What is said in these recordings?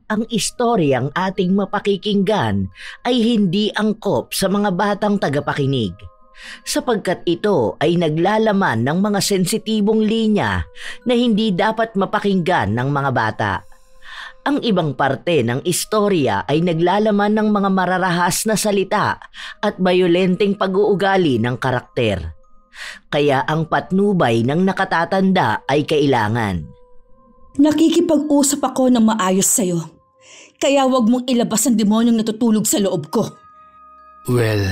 ang istoryang ating mapakikinggan ay hindi angkop sa mga batang tagapakinig, sapagkat ito ay naglalaman ng mga sensitibong linya na hindi dapat mapakinggan ng mga bata. Ang ibang parte ng istorya ay naglalaman ng mga mararahas na salita at bayolenteng pag-uugali ng karakter. Kaya ang patnubay ng nakatatanda ay kailangan. Nakikipag-usap ako ng maayos sa'yo. Kaya wag mong ilabas ang demonyong natutulog sa loob ko. Well,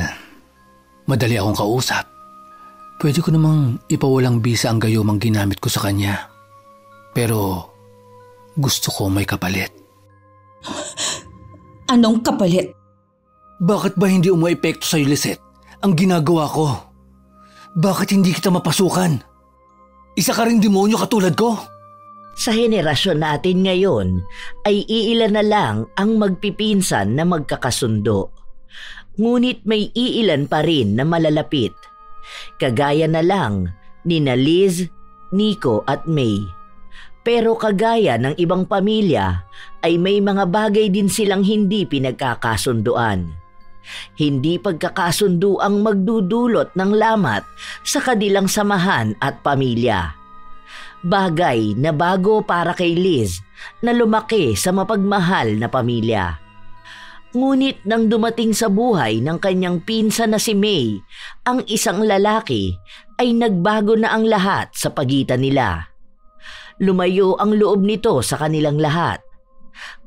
madali akong kausap. Pwede ko namang ipawalang bisa ang gayumang ginamit ko sa kanya. Pero gusto ko may kapalit. Anong kapalit? Bakit ba hindi umaepekto sa'yo, Lisette, ang ginagawa ko? Bakit hindi kita mapasukan? Isa ka ring demonyo katulad ko? Sa henerasyon natin ngayon ay iilan na lang ang magpipinsan na magkakasundo. Ngunit may iilan pa rin na malalapit. Kagaya na lang ni Liz, Nico at May. Pero kagaya ng ibang pamilya ay may mga bagay din silang hindi pinagkakasunduan. Hindi pagkakasundo ang magdudulot ng lamat sa kanilang samahan at pamilya. Bagay na bago para kay Liz na lumaki sa mapagmahal na pamilya. Ngunit nang dumating sa buhay ng kanyang pinsan na si May, ang isang lalaki, ay nagbago na ang lahat sa pagitan nila. Lumayo ang loob nito sa kanilang lahat.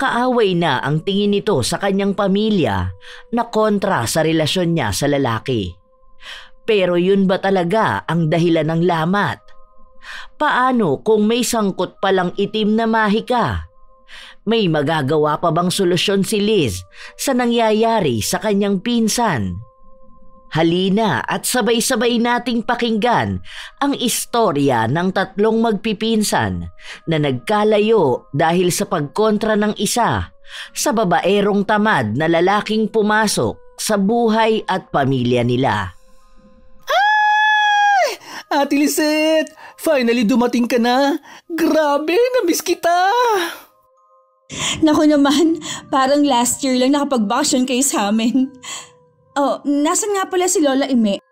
Kaaway na ang tingin nito sa kanyang pamilya na kontra sa relasyon niya sa lalaki. Pero yun ba talaga ang dahilan ng lamat? Paano kung may sangkot palang itim na mahika? May magagawa pa bang solusyon si Liz sa nangyayari sa kanyang pinsan? Halina at sabay-sabay nating pakinggan ang istorya ng tatlong magpipinsan na nagkalayo dahil sa pagkontra ng isa sa babaerong tamad na lalaking pumasok sa buhay at pamilya nila. Ay! Ate Lisette! Finally dumating ka na! Grabe! Namiss kita! Naku naman, parang last year lang nakapag-vacation kayo sa amin. Oh, nasan nga pala si Lola Ime?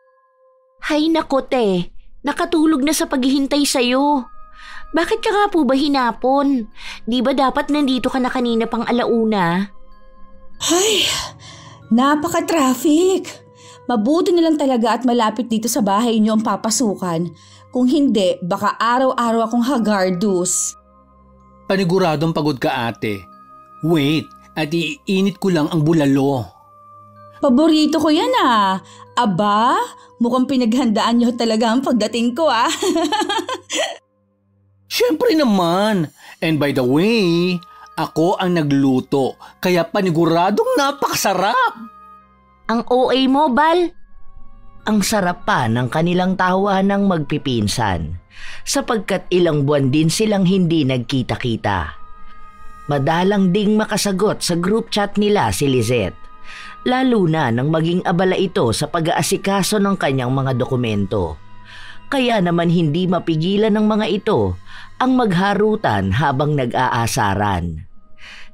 Hay nako te, nakatulog na sa paghihintay sa'yo. Bakit ka nga po ba hinapon? Di ba dapat nandito ka na kanina pang alauna? Ay, napaka-traffic. Mabuti na lang talaga at malapit dito sa bahay niyo ang papasukan. Kung hindi, baka araw-araw akong hagardus. Paniguradong pagod ka ate. Wait, at iinit ko lang ang bulalo. Paborito ko yan ah. Aba, mukhang pinaghandaan niyo talaga ang pagdating ko ah. Siyempre naman. And by the way, ako ang nagluto. Kaya paniguradong napakasarap. Ang OA mo, Bal? Ang sarap pa ng kanilang tawa ng magpipinsan sapagkat ilang buwan din silang hindi nagkita-kita. Madalang ding makasagot sa group chat nila si Lisette, lalo na nang maging abala ito sa pag-aasikaso ng kanyang mga dokumento. Kaya naman hindi mapigilan ng mga ito ang magharutan habang nag-aasaran.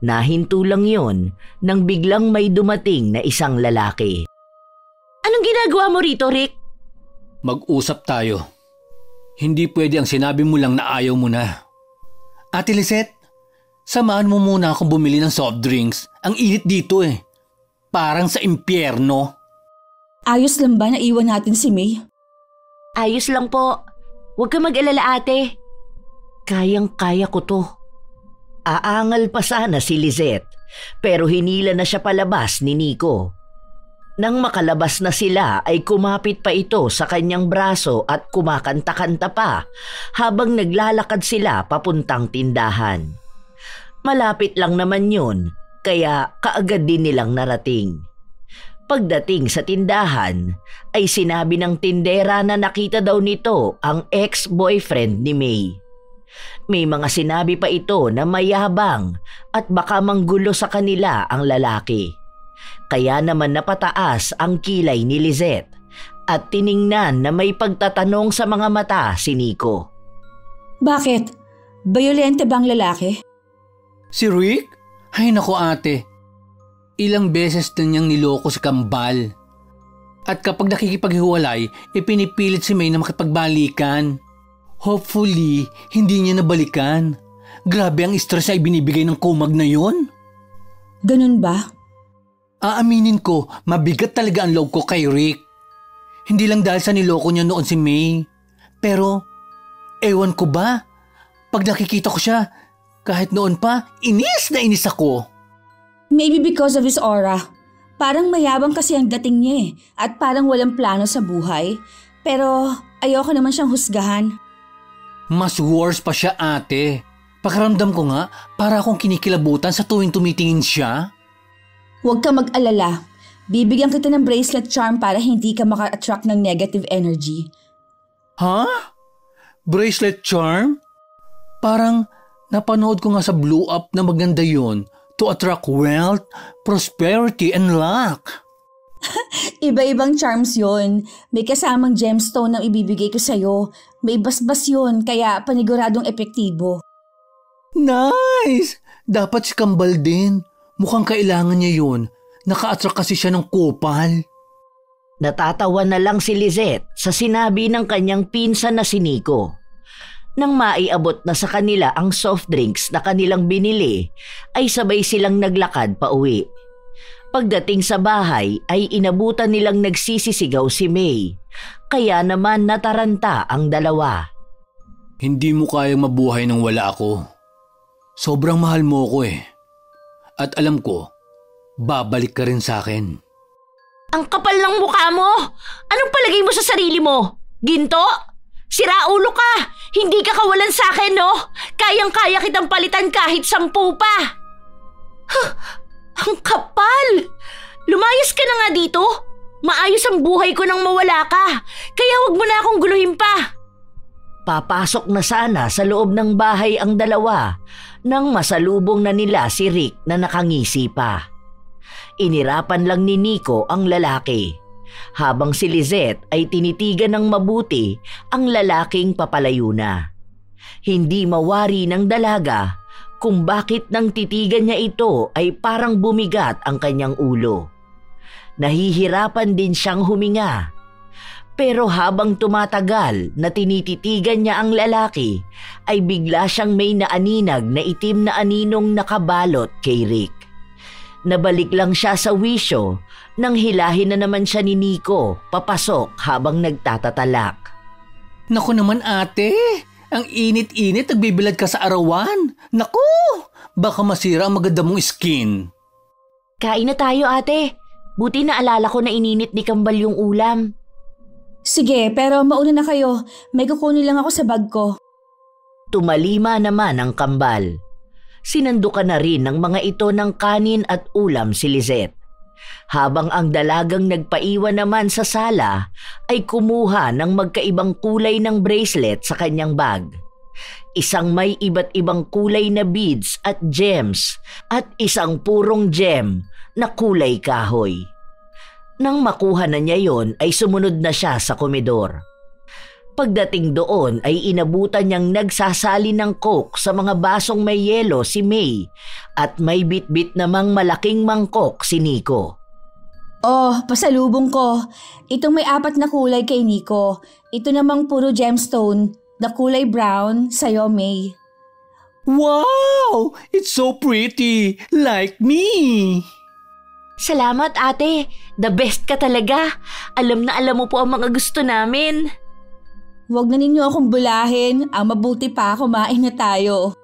Nahinto lang yun nang biglang may dumating na isang lalaki. Anong ginagawa mo rito, Rick? Mag-usap tayo. Hindi pwede ang sinabi mo lang na ayaw mo na. Ate Lisette, samahan mo muna akong bumili ng soft drinks. Ang init dito eh. Parang sa impyerno. Ayos lang ba na iwan natin si May? Ayos lang po. Huwag ka mag-alala ate. Kayang-kaya ko to. Aangal pa sana si Lisette, pero hinila na siya palabas ni Nico. Nang makalabas na sila ay kumapit pa ito sa kanyang braso at kumakanta-kanta pa habang naglalakad sila papuntang tindahan. Malapit lang naman yun, kaya kaagad din nilang narating. Pagdating sa tindahan ay sinabi ng tindera na nakita daw nito ang ex-boyfriend ni May. May mga sinabi pa ito na mayabang at baka manggulo sa kanila ang lalaki. Kaya naman napataas ang kilay ni Lisette at tiningnan na may pagtatanong sa mga mata si Nico. Bakit? Bayolente bang lalaki? Si Rick? Ay nako ate, ilang beses na niyang niloko si Kambal. At kapag nakikipaghiwalay, pinipilit si May na makipagbalikan. Hopefully, hindi niya nabalikan. Grabe ang stress na ibinibigay ng kumag na yon. Ganun ba? Aaminin ko, mabigat talaga ang loob ko kay Rick. Hindi lang dahil sa niloko niya noon si May. Pero, ewan ko ba? Pag nakikita ko siya, kahit noon pa, inis na inis ako. Maybe because of his aura. Parang mayabang kasi ang dating niya at parang walang plano sa buhay. Pero ayoko naman siyang husgahan. Mas worse pa siya ate. Pakiramdam ko nga para akong kinikilabutan sa tuwing tumitingin siya. Huwag ka mag-alala. Bibigyan kita ng bracelet charm para hindi ka maka-attract ng negative energy. Ha? Bracelet charm? Parang napanood ko nga sa Blue Up na maganda yon. To attract wealth, prosperity, and luck. Iba-ibang charms yon. May kasamang gemstone na ibibigay ko sa'yo. May basbas yon, kaya paniguradong epektibo. Nice! Dapat si Kambal din. Mukhang kailangan niya yun. Naka-attract kasi siya ng kupal. Natatawa na lang si Lizette sa sinabi ng kanyang pinsan na si Nico. Nang maiabot na sa kanila ang soft drinks na kanilang binili, ay sabay silang naglakad pa uwi. Pagdating sa bahay ay inabutan nilang nagsisisigaw si May, kaya naman nataranta ang dalawa. Hindi mo kayang mabuhay nang wala ako. Sobrang mahal mo ko eh. At alam ko, babalik ka rin sa akin. Ang kapal ng mukha mo! Anong palagay mo sa sarili mo? Ginto? Siraulo ka! Hindi ka kawalan sa akin, no? Kayang-kaya kitang palitan kahit 10 pa! Huh, ang kapal! Lumayas ka na nga dito! Maayos ang buhay ko nang mawala ka! Kaya wag mo na akong guluhin pa! Papasok na sana sa loob ng bahay ang dalawa nang masalubong na nila si Rick na nakangisi pa. Inirapan lang ni Nico ang lalaki, habang si Lizette ay tinitigan ng mabuti ang lalaking papalayo na. Hindi mawari ng dalaga kung bakit nang titigan niya ito ay parang bumigat ang kanyang ulo. Nahihirapan din siyang huminga. Pero habang tumatagal na tinititigan niya ang lalaki, ay bigla siyang may naaninag na itim na aninong nakabalot kay Rick. Nabalik lang siya sa wisyo nang hilahin na naman siya ni Nico papasok habang nagtatatalak. Naku naman ate, ang init-init nagbibilad ka sa arawan. Naku, baka masira ang maganda mong skin. Kain na tayo ate. Buti na alala ko na ininit ni Kambal yung ulam. Sige, pero mauna na kayo. May kukunin lang ako sa bag ko. Tumalima naman ang Kambal. Sinandukan na rin ng mga ito ng kanin at ulam si Lizette. Habang ang dalagang nagpaiwan naman sa sala ay kumuha ng magkaibang kulay ng bracelet sa kanyang bag. Isang may iba't ibang kulay na beads at gems at isang purong gem na kulay kahoy. Nang makuha na niya yon ay sumunod na siya sa komedor. Pagdating doon ay inabutan niyang nagsasali ng coke sa mga basong may yelo si May at may bit-bit namang malaking mangkok si Nico. Oh, pasalubong ko. Itong may 4 na kulay kay Nico. Ito namang puro gemstone na kulay brown sa'yo, May. Wow! It's so pretty! Like me! Salamat ate. The best ka talaga. Alam na alam mo po ang mga gusto namin. Huwag na ninyo akong bulahin. Ang mabuti pa, kumain na tayo.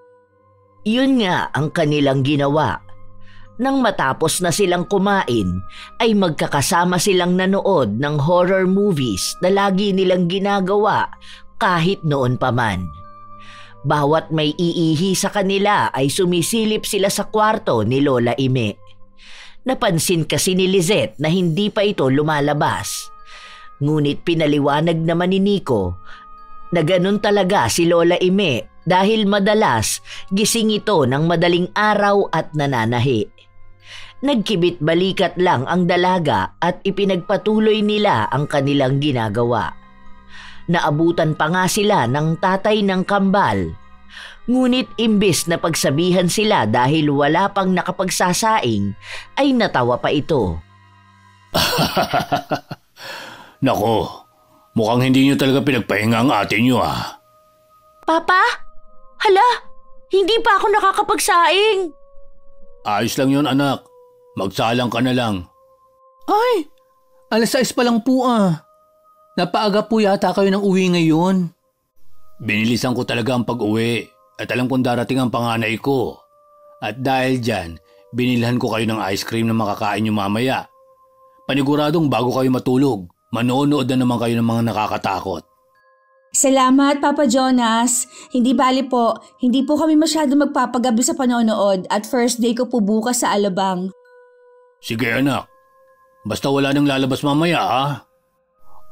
Yun nga ang kanilang ginawa. Nang matapos na silang kumain, ay magkakasama silang nanood ng horror movies na lagi nilang ginagawa kahit noon pa man. Bawat may iihi sa kanila ay sumisilip sila sa kwarto ni Lola Ime. Napansin kasi ni Lizette na hindi pa ito lumalabas. Ngunit pinaliwanag naman ni Nico na ganun talaga si Lola Ime dahil madalas gising ito ng madaling araw at nananahi. Nagkibit balikat lang ang dalaga at ipinagpatuloy nila ang kanilang ginagawa. Naabutan pa nga sila ng tatay ng Kambal Ngunit imbes na pagsabihan sila dahil wala pang nakapagsasaing, ay natawa pa ito. Nako, mukhang hindi niyo talaga pinagpahinga ang ate niyo ah. Papa? Hala, hindi pa ako nakakapagsaing. Ayos lang yun anak, magsalang ka na lang. Ay, 6:00 pa lang po ah. Napaaga po yata kayo ng uwi ngayon. Binilisan ko talaga ang pag-uwi at alam kong darating ang panganay ko. At dahil dyan, binilhan ko kayo ng ice cream na makakain nyo mamaya. Paniguradong bago kayo matulog, manonood na naman kayo ng mga nakakatakot. Salamat, Papa Jonas. Hindi bali po, hindi po kami masyado magpapagabi sa panonood at first day ko po bukas sa Alabang. Sige anak, basta wala nang lalabas mamaya ha.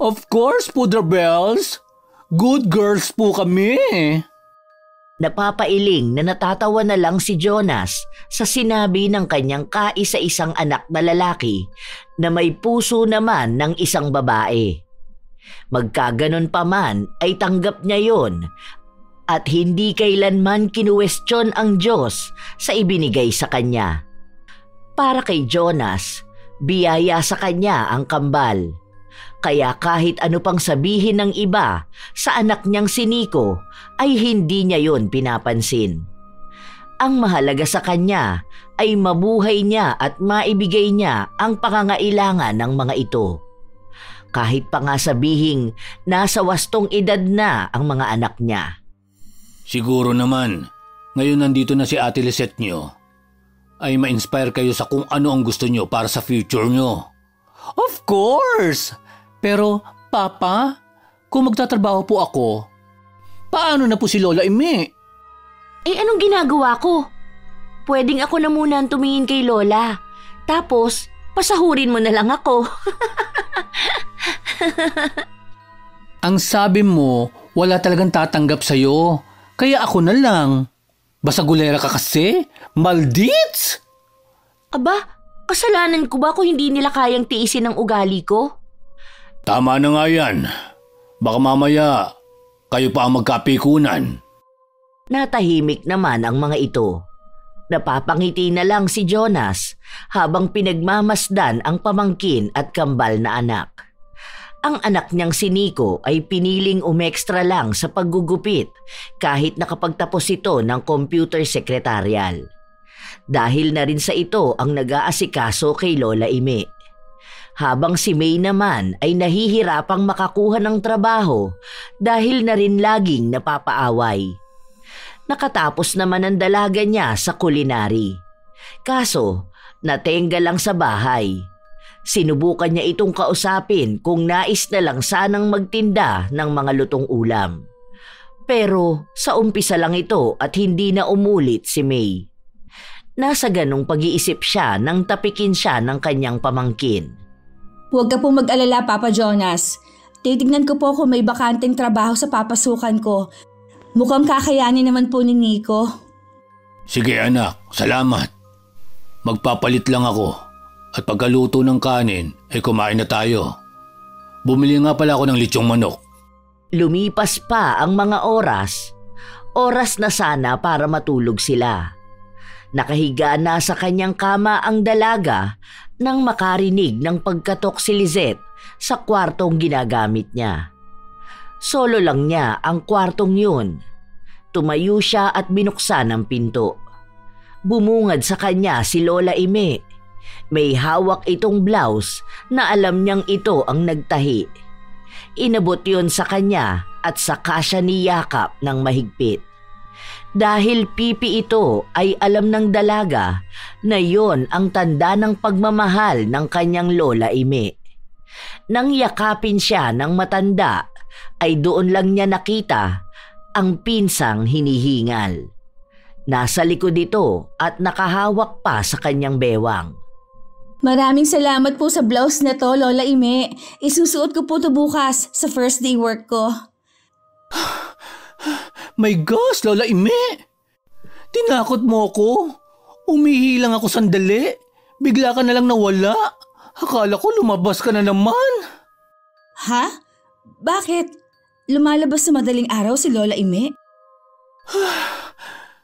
Of course, Pudra Bells. Good girls po kami. Napapailing na natatawa na lang si Jonas sa sinabi ng kanyang kaisa-isang anak na lalaki na may puso naman ng isang babae. Magkaganon pa man ay tanggap niya yon at hindi kailanman kinuwestiyon ang Diyos sa ibinigay sa kanya. Para kay Jonas, biyaya sa kanya ang kambal. Kaya kahit ano pang sabihin ng iba sa anak niyang si Nico ay hindi niya yon pinapansin. Ang mahalaga sa kanya ay mabuhay niya at maibigay niya ang pangangailangan ng mga ito. Kahit pa nga sabihing nasa wastong edad na ang mga anak niya. Siguro naman, ngayon nandito na si Ate Lisette niyo, ay ma-inspire kayo sa kung ano ang gusto niyo para sa future niyo. Of course! Pero, Papa, kung magtatrabaho po ako, paano na po si Lola Ime? Eh anong ginagawa ko? Pwedeng ako na muna ang tumingin kay Lola. Tapos, pasahurin mo na lang ako. Ang sabi mo, wala talagang tatanggap sa'yo. Kaya ako na lang. Basagulera ka kasi? Maldits! Aba, kasalanan ko ba kung hindi nila kayang tiisin ang ugali ko? Tama na nga yan. Baka mamaya, kayo pa ang magkapikunan. Natahimik naman ang mga ito. Napapangiti na lang si Jonas habang pinagmamasdan ang pamangkin at kambal na anak. Ang anak niyang si Nico ay piniling umextra lang sa paggugupit kahit nakapagtapos ito ng computer secretarial. Dahil na rin sa ito ang nag-aasikaso kay Lola Ime. Habang si May naman ay nahihirapang makakuha ng trabaho dahil na rin laging napapaaway. Nakatapos naman ang dalaga niya sa culinary. Kaso, natenga lang sa bahay. Sinubukan niya itong kausapin kung nais na lang sanang magtinda ng mga lutong ulam. Pero sa umpisa lang ito at hindi na umulit si May. Nasa ganong pag-iisip siya nang tapikin siya ng kanyang pamangkin. Huwag ka po mag-alala, Papa Jonas. Titignan ko po kung may bakanteng trabaho sa papasukan ko. Mukhang kakayanin naman po ni Nico. Sige anak, salamat. Magpapalit lang ako. At pagkaluto ng kanin ay kumain na tayo. Bumili nga pala ako ng lechong manok. Lumipas pa ang mga oras. Oras na sana para matulog sila. Nakahiga na sa kanyang kama ang dalaga nang makarinig ng pagkatok si Lisette sa kwartong ginagamit niya. Solo lang niya ang kwartong yun. Tumayo siya at binuksan ang pinto. Bumungad sa kanya si Lola Ime. May hawak itong blouse na alam niyang ito ang nagtahi. Inabot yon sa kanya at saka siya niyakap ng mahigpit. Dahil pipi ito ay alam ng dalaga na yon ang tanda ng pagmamahal ng kanyang Lola Ime. Nang yakapin siya ng matanda ay doon lang niya nakita ang pinsang hinihingal. Nasa likod ito at nakahawak pa sa kanyang bewang. Maraming salamat po sa blouse na to, Lola Ime. Isusuot ko po to bukas sa first day work ko. My gosh, Lola Ime! Tinakot mo ako. Umihi lang ako sandali. Bigla ka na lang nawala. Akala ko lumabas ka na naman. Ha? Bakit? Lumalabas sa madaling araw si Lola Ime?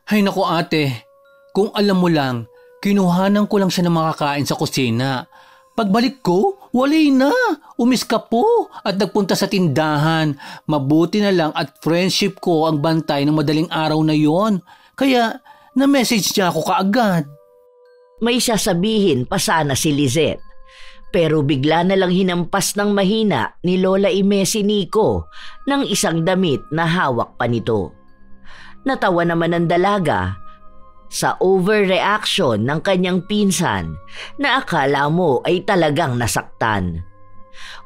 Ay naku ate, kung alam mo lang, kinuhanan ko lang siya ng makakain sa kusina. Pagbalik ko, walay na. Umiska po at nagpunta sa tindahan. Mabuti na lang at friendship ko ang bantay ng madaling araw na yon. Kaya na-message niya ako kaagad. May sasabihin pa sana si Lizette. Pero bigla na lang hinampas ng mahina ni Lola Ime si Nico ng isang damit na hawak pa nito. Natawa naman ang dalaga sa overreaction ng kanyang pinsan na akala mo ay talagang nasaktan.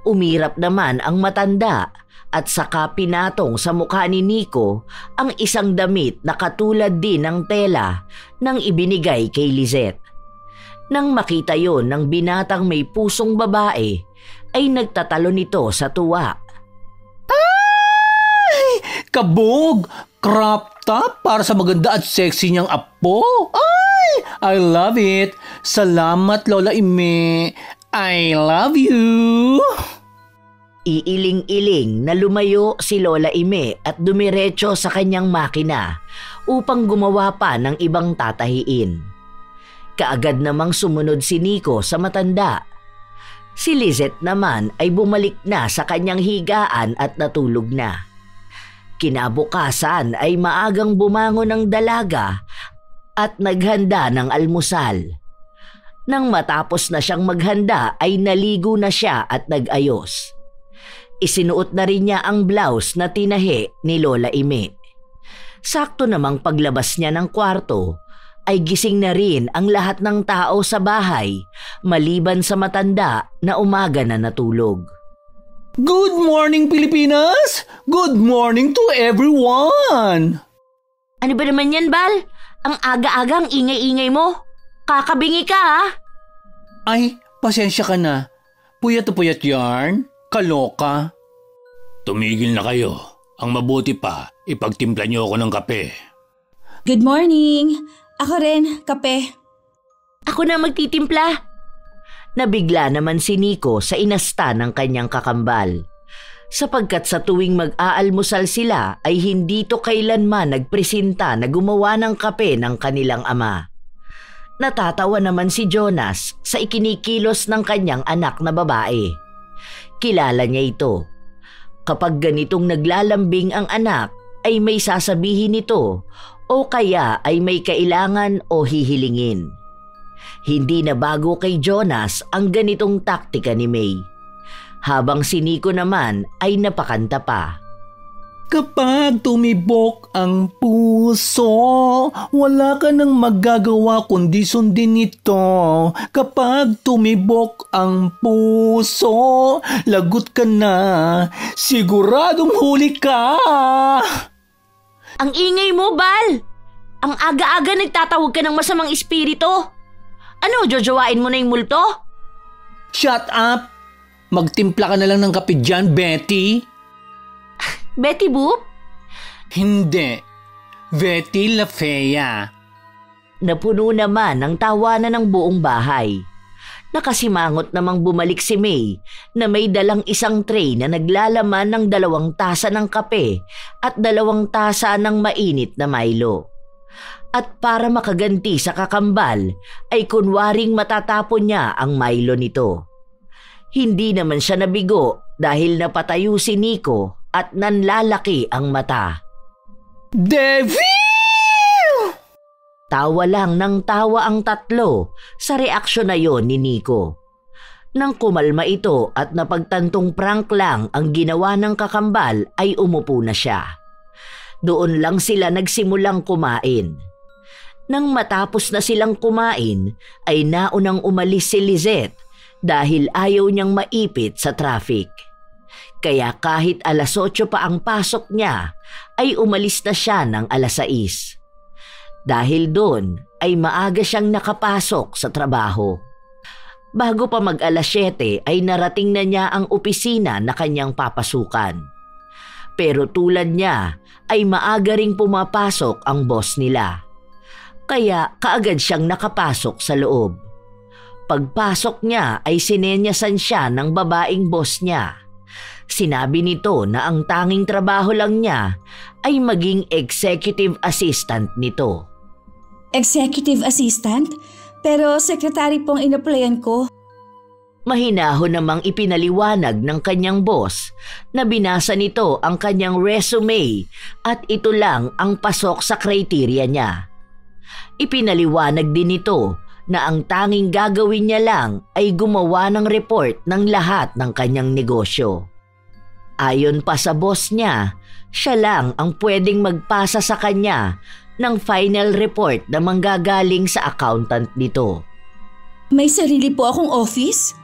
Umirap naman ang matanda at saka pinatong sa mukha ni Nico ang isang damit na katulad din ng tela nang ibinigay kay Lizette. Nang makita yon ng binatang may pusong babae, ay nagtatalo nito sa tuwa. Ay! Kabog! Crop top para sa maganda at sexy niyang apo? Ay! I love it! Salamat Lola Ime! I love you! Iiling-iling na lumayo si Lola Ime at dumiretso sa kanyang makina upang gumawa pa ng ibang tatahiin. Kaagad namang sumunod si Nico sa matanda. Si Lizette naman ay bumalik na sa kanyang higaan at natulog na. Kinabukasan ay maagang bumangon ng dalaga at naghanda ng almusal. Nang matapos na siyang maghanda ay naligo na siya at nag-ayos. Isinuot na rin niya ang blouse na tinahi ni Lola Ime. Sakto namang paglabas niya ng kwarto ay gising na rin ang lahat ng tao sa bahay maliban sa matanda na umaga na natulog. Good morning Pilipinas! Good morning to everyone! Ano ba naman yan, Bal? Ang aga-agang ingay-ingay mo. Kakabingi ka, ha? Ay, pasensya ka na. Puyat na puyat yarn. Kaloka. Tumigil na kayo. Ang mabuti pa, ipagtimpla niyo ako ng kape. Good morning! Ako rin, kape. Ako na magtitimpla. Nabigla naman si Nico sa inasta ng kanyang kakambal. Sapagkat sa tuwing mag-aalmusal sila ay hindi to kailanman nagpresenta na gumawa ng kape ng kanilang ama. Natatawa naman si Jonas sa ikinikilos ng kanyang anak na babae. Kilala niya ito. Kapag ganitong naglalambing ang anak ay may sasabihin nito o kaya ay may kailangan o hihilingin. Hindi na bago kay Jonas ang ganitong taktika ni May. Habang si Nico naman ay napakanta pa. Kapag tumibok ang puso, wala ka nang magagawa kundi sundin ito. Kapag tumibok ang puso, lagot ka na, siguradong huli ka. Ang ingay mo, Bal! Ang aga-aga nagtatawag ka ng masamang espiritu. Ano, jojowain mo na yung multo? Shut up! Magtimpla ka na lang ng kape dyan, Betty. Betty Boop? Hindi. Betty La Fea. Napuno naman ng tawanan ng buong bahay. Nakasimangot namang bumalik si May na may dalang isang tray na naglalaman ng 2 tasa ng kape at 2 tasa ng mainit na Milo. At para makaganti sa kakambal ay kunwaring matatapon niya ang Milo nito. Hindi naman siya nabigo dahil napatayo si Nico at nanlalaki ang mata. Devil! Tawa lang ng tawa ang tatlo sa reaksyon na yon ni Nico. Nang kumalma ito at napagtantong prank lang ang ginawa ng kakambal ay umupo na siya. Doon lang sila nagsimulang kumain. Nang matapos na silang kumain ay naunang umalis si Lizette dahil ayaw niyang maipit sa traffic. Kaya kahit 8:00 pa ang pasok niya ay umalis na siya ng 6:00. Dahil doon ay maaga siyang nakapasok sa trabaho. Bago pa mag 7:00 ay narating na niya ang opisina na kanyang papasukan. Pero tulad niya ay maaga ring pumapasok ang boss nila. Kaya kaagad siyang nakapasok sa loob. Pagpasok niya ay sinenyasan siya ng babaeng boss niya. Sinabi nito na ang tanging trabaho lang niya ay maging executive assistant nito. Executive assistant? Pero secretary pong in-applyan ko. Mahinahon namang ipinaliwanag ng kanyang boss na binasa nito ang kanyang resume at ito lang ang pasok sa kriteria niya. Ipinaliwanag din nito na ang tanging gagawin niya lang ay gumawa ng report ng lahat ng kanyang negosyo. Ayon pa sa boss niya, siya lang ang pwedeng magpasa sa kanya ng final report na manggagaling sa accountant nito. May sarili po akong office?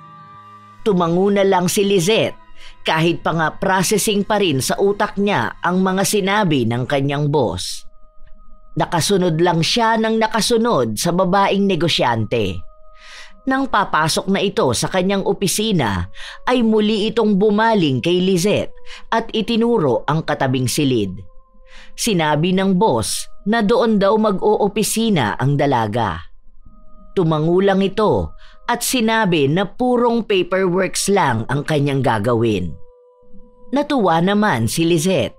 Tumango na lang si Lizette kahit pa nga processing pa rin sa utak niya ang mga sinabi ng kanyang boss. Nakasunod lang siya ng nakasunod sa babaeng negosyante. Nang papasok na ito sa kanyang opisina ay muli itong bumaling kay Lizette at itinuro ang katabing silid. Sinabi ng boss na doon daw mag-oopisina ang dalaga. Tumango lang ito at sinabi na purong paperworks lang ang kanyang gagawin. Natuwa naman si Lizette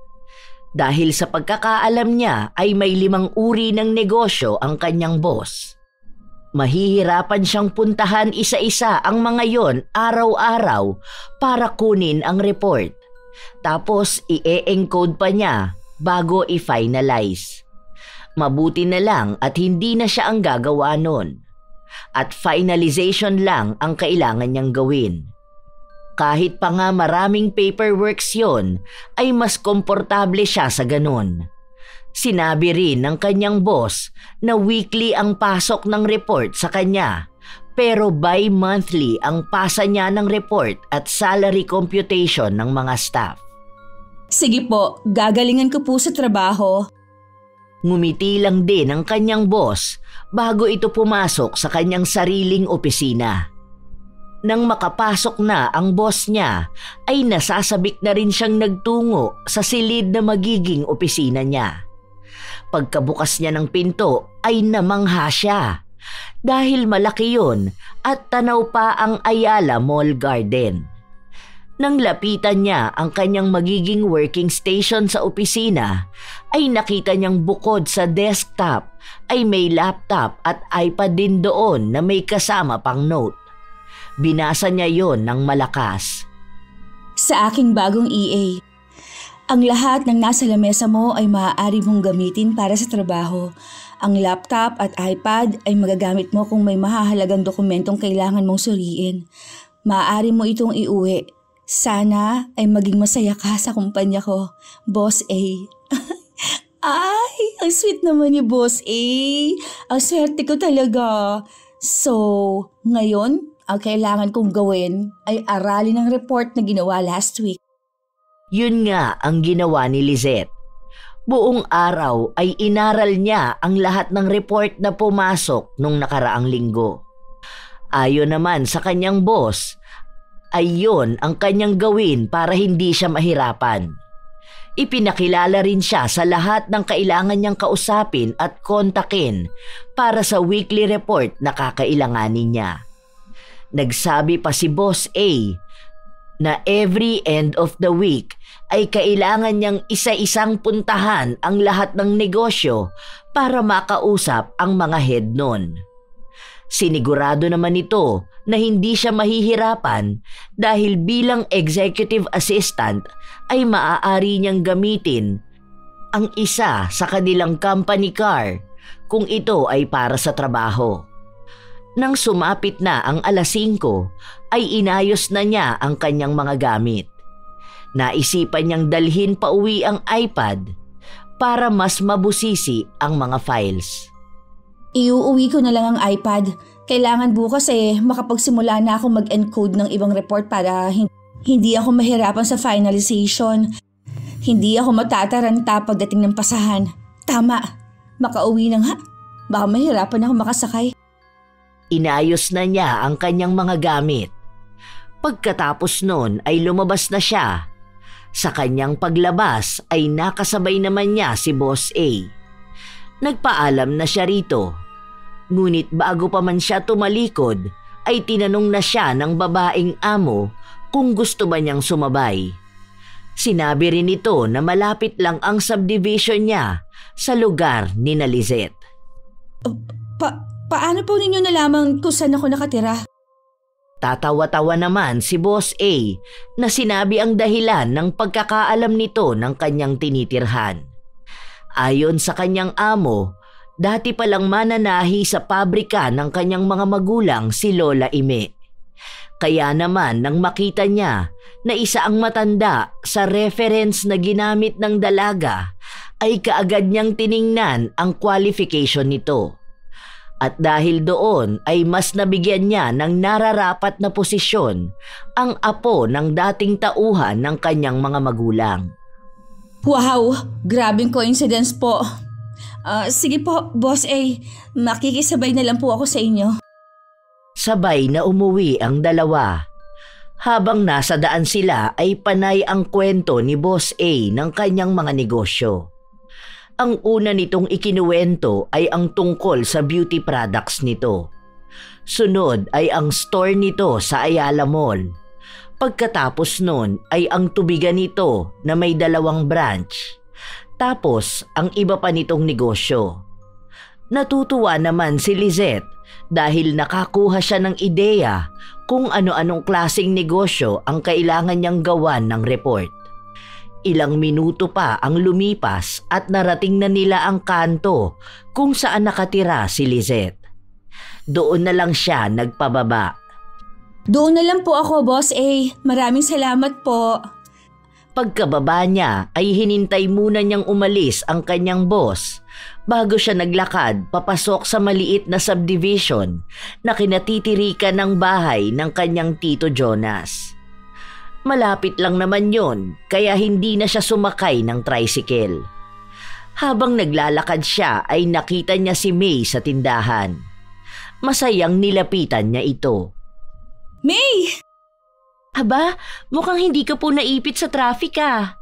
dahil sa pagkakaalam niya ay may 5 uri ng negosyo ang kanyang boss. Mahihirapan siyang puntahan isa-isa ang mga yon araw-araw para kunin ang report. Tapos i-encode pa niya bago i-finalize. Mabuti na lang at hindi na siya ang gagawa nun. At finalization lang ang kailangan niyang gawin. Kahit pa nga maraming paperworks yon, ay mas komportable siya sa ganun. Sinabi rin ng kanyang boss na weekly ang pasok ng report sa kanya, pero bi-monthly ang pasa niya ng report at salary computation ng mga staff. Sige po, gagalingan ko po sa trabaho. Ngumiti lang din ang kanyang boss bago ito pumasok sa kanyang sariling opisina. Nang makapasok na ang boss niya, ay nasasabik na rin siyang nagtungo sa silid na magiging opisina niya. Pagkabukas niya ng pinto ay namangha siya dahil malaki yun at tanaw pa ang Ayala Mall Garden. Nang lapitan niya ang kanyang magiging working station sa opisina, ay nakita niyang bukod sa desktop ay may laptop at iPad din doon na may kasama pang note. Binasa niya yon ng malakas. Sa aking bagong EA, ang lahat ng nasa lamesa mo ay maaari mong gamitin para sa trabaho. Ang laptop at iPad ay magagamit mo kung may mahahalagang dokumentong kailangan mong suriin. Maaari mo itong iuwi. Sana ay maging masaya ka sa kumpanya ko, Boss A. Ay, ang sweet naman ni Boss A. Ang swerte ko talaga. So, ngayon, ang kailangan kong gawin ay aralin ang report na ginawa last week. Yun nga ang ginawa ni Lizette. Buong araw ay inaral niya ang lahat ng report na pumasok nung nakaraang linggo. Ayon naman sa kanyang boss, ay yun ang kanyang gawin para hindi siya mahirapan. Ipinakilala rin siya sa lahat ng kailangan niyang kausapin at kontakin para sa weekly report na kakailanganin niya. Nagsabi pa si Boss A na every end of the week ay kailangan niyang isa-isang puntahan ang lahat ng negosyo para makausap ang mga head nun. Sinigurado naman ito na hindi siya mahihirapan dahil bilang executive assistant ay maaari niyang gamitin ang isa sa kanilang company car kung ito ay para sa trabaho. Nang sumapit na ang 5:00 ay inayos na niya ang kanyang mga gamit. Naisipan niyang dalhin pa uwi ang iPad para mas mabusisi ang mga files. Iuuwi ko na lang ang iPad. Kailangan bukas makapagsimula na ako mag-encode ng ibang report para hindi ako mahirapan sa finalization. Hindi ako matataranta pagdating ng pasahan. Tama, makauwi na nga. Baka mahirapan ako makasakay. Inayos na niya ang kanyang mga gamit. Pagkatapos nun ay lumabas na siya. Sa kanyang paglabas ay nakasabay naman niya si Boss A. Nagpaalam na siya rito. Ngunit bago pa man siya tumalikod ay tinanong na siya ng babaeng amo kung gusto ba niyang sumabay. Sinabi rin ito na malapit lang ang subdivision niya sa lugar ni Lizette. Paano po ninyo nalaman kung saan ako nakatira? Tatawa-tawa naman si Boss A na sinabi ang dahilan ng pagkakaalam nito ng kanyang tinitirhan. Ayon sa kanyang amo, dati palang mananahi sa pabrika ng kanyang mga magulang si Lola Ime. Kaya naman nang makita niya na isa ang matanda sa reference na ginamit ng dalaga, ay kaagad niyang tiningnan ang qualification nito. At dahil doon ay mas nabigyan niya ng nararapat na posisyon ang apo ng dating tauhan ng kanyang mga magulang. Wow! Grabing coincidence po. Sige po, Boss A. Makikisabay na lang po ako sa inyo. Sabay na umuwi ang dalawa. Habang nasa daan sila ay panay ang kwento ni Boss A ng kanyang mga negosyo. Ang una nitong ikinuwento ay ang tungkol sa beauty products nito. Sunod ay ang store nito sa Ayala Mall. Pagkatapos nun ay ang tubigan nito na may 2 branch. Tapos ang iba pa nitong negosyo. Natutuwa naman si Lizette dahil nakakuha siya ng ideya kung ano-anong klaseng negosyo ang kailangan niyang gawan ng report. Ilang minuto pa ang lumipas at narating na nila ang kanto kung saan nakatira si Lizette. Doon na lang siya nagpababa. Doon na lang po ako, Boss A. Maraming salamat po. Pagkababa niya ay hinintay muna niyang umalis ang kanyang boss bago siya naglakad papasok sa maliit na subdivision na kinatitirikan ng bahay ng kanyang Tito Jonas. Malapit lang naman yon kaya hindi na siya sumakay ng tricycle. Habang naglalakad siya ay nakita niya si May sa tindahan. Masayang nilapitan niya ito. May! Aba, mukhang hindi ka po naipit sa traffic ah.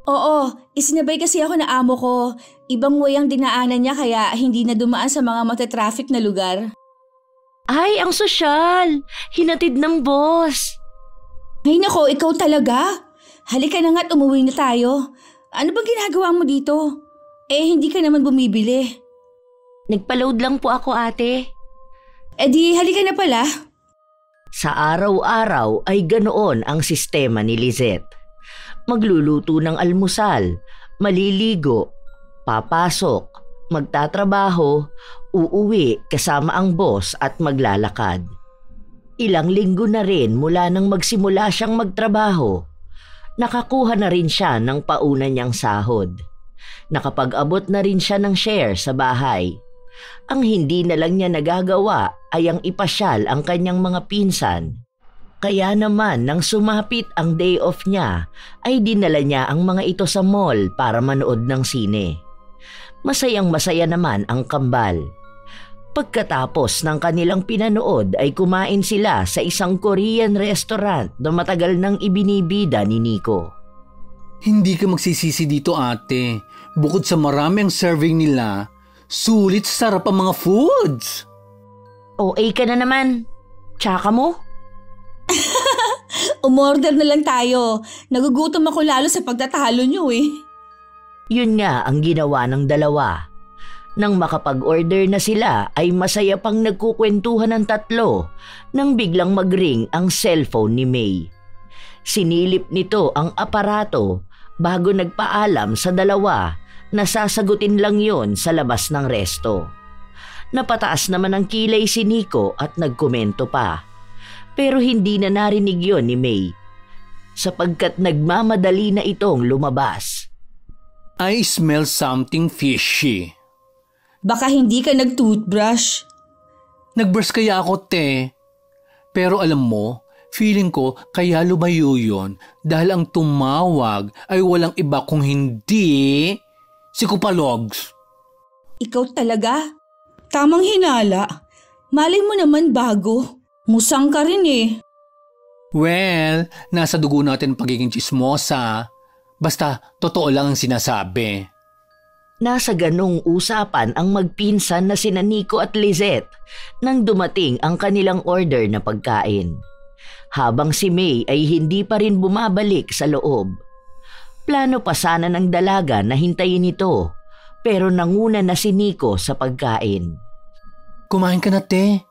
Oo, isinabay kasi ako na amo ko. Ibang way ang dinaanan niya kaya hindi na dumaan sa mga matatraffic na lugar. Ay, ang sosyal! Hinatid ng boss. Ay nako, ikaw talaga? Halika na nga't umuwi na tayo. Ano bang ginagawa mo dito? Hindi ka naman bumibili. Nagpa-load lang po ako, ate. Di halika na pala. Sa araw-araw ay ganoon ang sistema ni Lizette. Magluluto ng almusal, maliligo, papasok, magtatrabaho, uuwi kasama ang boss at maglalakad. Ilang linggo na rin mula nang magsimula siyang magtrabaho, nakakuha na rin siya ng pauna niyang sahod. Nakapag-abot na rin siya ng share sa bahay. Ang hindi na lang niya nagagawa ay ang ipasyal ang kanyang mga pinsan. Kaya naman nang sumapit ang day off niya ay dinala niya ang mga ito sa mall para manood ng sine. Masayang masaya naman ang kambal. Pagkatapos ng kanilang pinanood ay kumain sila sa isang Korean restaurant na matagal nang ibinibida ni Nico. Hindi ka magsisisi dito, ate. Bukod sa marami ang serving nila, sulit sarap ang mga foods. OA ka na naman. Tsaka mo? Umorder na lang tayo. Nagugutom ako lalo sa pagtatalo niyo eh. Yun nga ang ginawa ng dalawa. Nang makapag-order na sila ay masaya pang nagkukwentuhan ng tatlo nang biglang mag-ring ang cellphone ni May. Sinilip nito ang aparato bago nagpaalam sa dalawa na sasagutin lang yon sa labas ng resto. Napataas naman ang kilay si Nico at nagkomento pa. Pero hindi na narinig yon ni May sapagkat nagmamadali na itong lumabas. I smell something fishy. Baka hindi ka nag-toothbrush. Nag-brush kaya ako, te. Pero alam mo, feeling ko kaya lumayo yun dahil ang tumawag ay walang iba kung hindi si Kupalogs. Ikaw talaga? Tamang hinala. Malay mo naman bago. Musang ka rin eh. Well, nasa dugo natin pagiging chismosa. Basta totoo lang ang sinasabi. Nasa ganong usapan ang magpinsan na sina Nico at Lizette nang dumating ang kanilang order na pagkain. Habang si May ay hindi pa rin bumabalik sa loob. Plano pa sana ng dalaga na hintayin ito, pero nanguna na si Nico sa pagkain. Kumain ka na, te.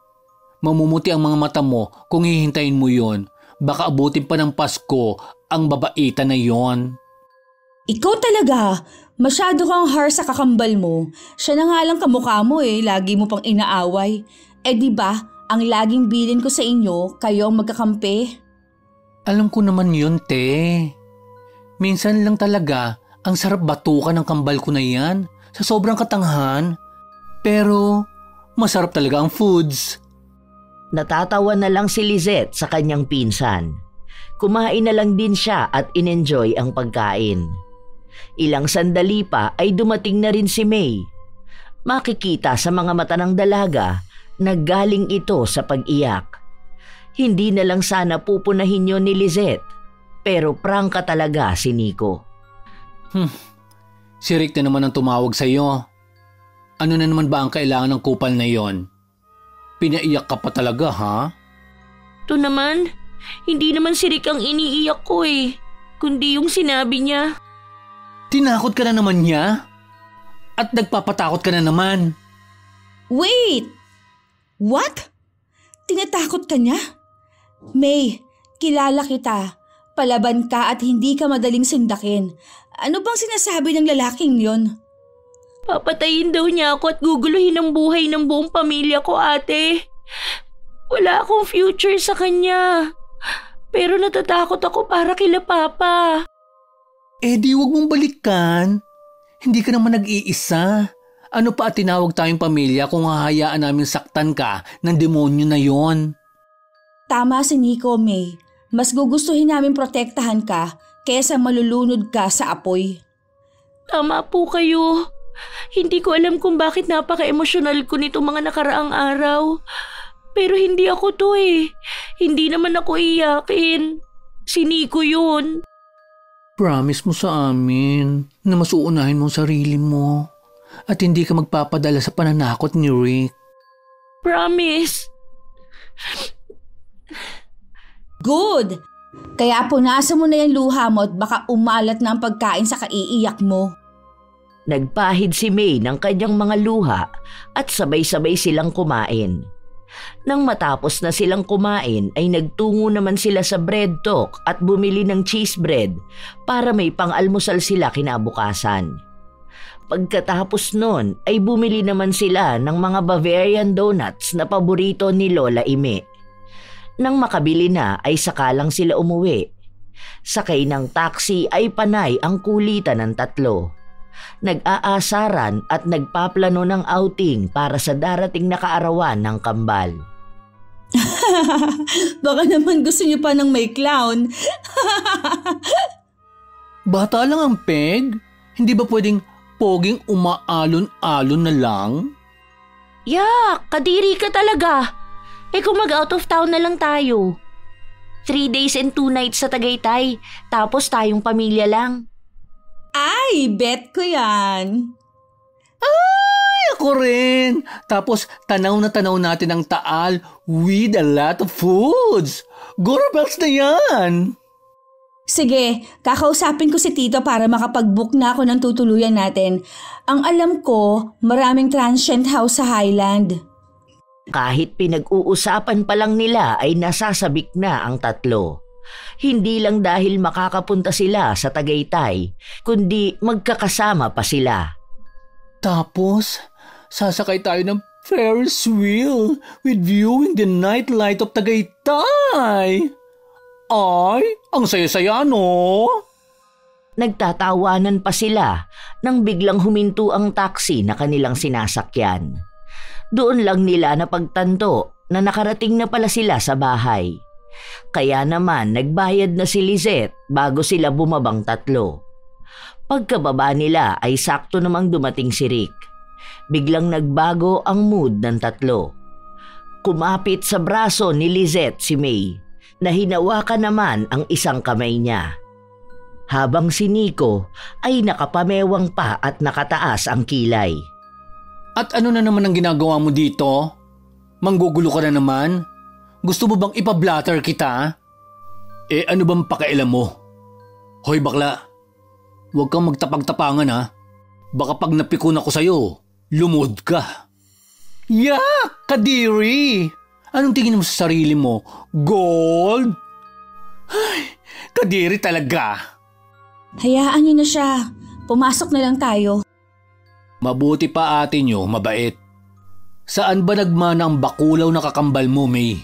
Mamumuti ang mga mata mo kung hihintayin mo yon. Baka abutin pa ng Pasko ang babaita na yon. Ikaw talaga, masyado kang harsh sa kakambal mo. Siya na nga lang kamukha mo lagi mo pang inaaway. Di ba, ang laging bilin ko sa inyo, kayo ang magkakampi? Alam ko naman yun, te. Minsan lang talaga, ang sarap batukan ng kambal ko na yan sa sobrang katanghan. Pero, masarap talaga ang foods. Natatawa na lang si Lizette sa kanyang pinsan. Kumain na lang din siya at inenjoy ang pagkain. Ilang sandali pa ay dumating na rin si May. Makikita sa mga mata ng dalaga na galing ito sa pag-iyak. Hindi na lang sana pupunahin yun ni Lizette, pero prangka talaga si Nico. Si Rick na naman ang tumawag sa'yo. Ano na naman ba ang kailangan ng kupal na yon? Pinaiyak ka pa talaga, ha? Ito naman, hindi naman si Rick ang iniiyak ko kundi yung sinabi niya. Tinakot ka na naman niya? At nagpapatakot ka na naman? Wait! What? Tinatakot ka niya? May, kilala kita. Palaban ka at hindi ka madaling sindakin. Ano bang sinasabi ng lalaking yon? Papatayin daw niya ako at guguluhin ang buhay ng buong pamilya ko, ate. Wala akong future sa kanya. Pero natatakot ako para kila Papa. Di wag mong balikan. Hindi ka naman nag-iisa. Ano pa at tinawag tayong pamilya kung hahayaan namin saktan ka ng demonyo na yon? Tama si Nico, May. Mas gugustuhin namin protektahan ka kaysa malulunod ka sa apoy. Tama po kayo. Hindi ko alam kung bakit napaka-emosyonal ko nito mga nakaraang araw. Pero hindi ako to Hindi naman ako iyakin. Si Nico yun. Promise mo sa amin na mas uunahin mo ang sarili mo at hindi ka magpapadala sa pananakot ni Rick. Promise. Good! Kaya punasan mo na yung luha mo at baka umalat na ang pagkain sa kaiiyak mo. Nagpahid si May ng kanyang mga luha at sabay-sabay silang kumain. Nang matapos na silang kumain ay nagtungo naman sila sa bread talk at bumili ng cheese bread para may pang-almusal sila kinabukasan. Pagkatapos nun ay bumili naman sila ng mga Bavarian donuts na paborito ni Lola Ime. Nang makabili na ay sakalang sila umuwi. Sakay ng taxi ay panay ang kulitan ng tatlo. Nag-aasaran at nagpaplano ng outing para sa darating na kaarawan ng kambal. Baka naman gusto niyo pa ng may clown. Bata lang ang peg. Hindi ba pwedeng poging umaalon-alon na lang? Yak, kadiri ka talaga. Kung mag-out of town na lang tayo. 3 days and 2 nights sa Tagaytay, tapos tayong pamilya lang. Ay, bet ko yan. Ay, ako rin. Tapos tanaw na tanaw natin ang Taal with a lot of foods. Gorabels na yan. Sige, kakausapin ko si Tito para makapag-book na ako ng tutuluyan natin. Ang alam ko, maraming transient house sa Highland. Kahit pinag-uusapan pa lang nila ay nasasabik na ang tatlo. Hindi lang dahil makakapunta sila sa Tagaytay, kundi magkakasama pa sila. Tapos, sasakay tayo ng Ferris wheel with viewing the night light of Tagaytay. Ay, ang saya-saya, no? Nagtatawanan pa sila nang biglang huminto ang taxi na kanilang sinasakyan. Doon lang nila napagtanto na nakarating na pala sila sa bahay. Kaya naman nagbayad na si Lizette bago sila bumabang tatlo. Pagkababa nila ay sakto namang dumating si Rick. Biglang nagbago ang mood ng tatlo. Kumapit sa braso ni Lizette si May na hinawakan naman ang isang kamay niya. Habang si Nico ay nakapamewang pa at nakataas ang kilay. At ano na naman ang ginagawa mo dito? Manggugulo ka na naman? Gusto mo bang ipablatter kita? Ano bang pakialam mo? Hoy bakla, Huwag kang magtapag-tapangan ha. Baka pag napikon ako sa'yo, lumod ka. Yak! Kadiri! Anong tingin mo sa sarili mo? Gold? Ay, kadiri talaga. Hayaan niyo na siya. Pumasok na lang tayo. Mabuti pa ate nyo, mabait. Saan ba nagmana ang bakulaw na kakambal mo, May?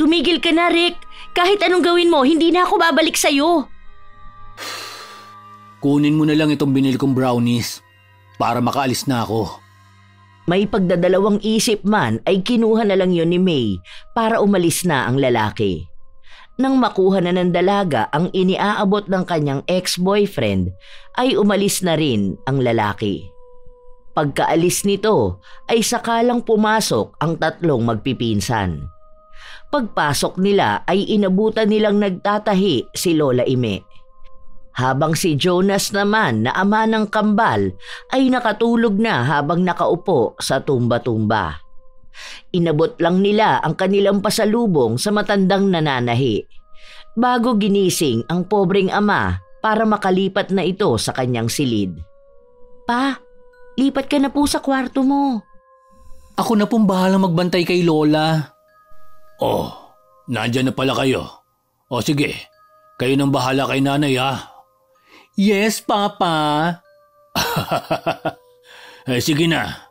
Tumigil ka na, Rick. Kahit anong gawin mo, hindi na ako babalik sa'yo. Kunin mo na lang itong binili kong brownies para makaalis na ako. May pagdadalawang isip man ay kinuha na lang yun ni May para umalis na ang lalaki. Nang makuha na ng dalaga ang iniaabot ng kanyang ex-boyfriend, ay umalis na rin ang lalaki. Pagkaalis nito ay sakalang pumasok ang tatlong magpipinsan. Pagpasok nila ay inabutan nilang nagtatahi si Lola Ime. Habang si Jonas naman na ama ng kambal ay nakatulog na habang nakaupo sa tumba-tumba. Inabot lang nila ang kanilang pasalubong sa matandang nananahi bago ginising ang pobreng ama para makalipat na ito sa kanyang silid. Pa, lipat ka na po sa kwarto mo. Ako na pong bahalang magbantay kay Lola. Oh, nandyan na pala kayo. O sige, kayo nang bahala kay nanay ha. Yes, Papa. Sige na,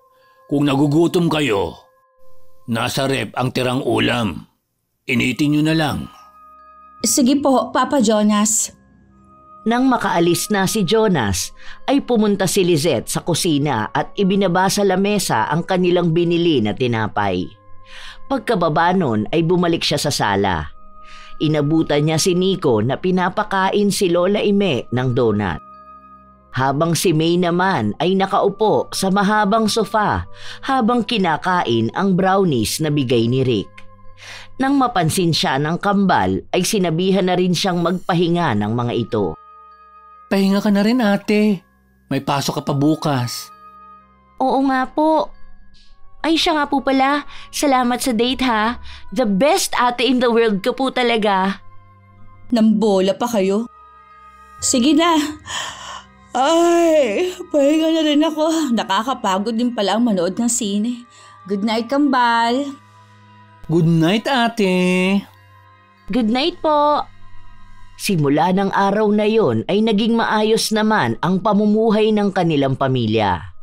kung nagugutom kayo, nasa rep ang tirang ulam. Initin nyo na lang. Sige po, Papa Jonas. Nang makaalis na si Jonas, ay pumunta si Lizette sa kusina at ibinaba sa lamesa ang kanilang binili na tinapay. Pagkababa nun ay bumalik siya sa sala. Inabutan niya si Nico na pinapakain si Lola Ime ng donut. Habang si May naman ay nakaupo sa mahabang sofa habang kinakain ang brownies na bigay ni Rick. Nang mapansin siya ng kambal ay sinabihan na rin siyang magpahinga ng mga ito. Pahinga ka na rin ate. May pasok ka pa bukas. Oo nga po. Ay siya nga po pala. Salamat sa date ha. The best ate in the world ka po talaga. Nambola pa kayo? Sige na. Ay, pahinga na rin ako. Nakakapagod din pala ang manood ng sine. Good night, kambal. Good night ate. Good night po. Simula ng araw na yon ay naging maayos naman ang pamumuhay ng kanilang pamilya.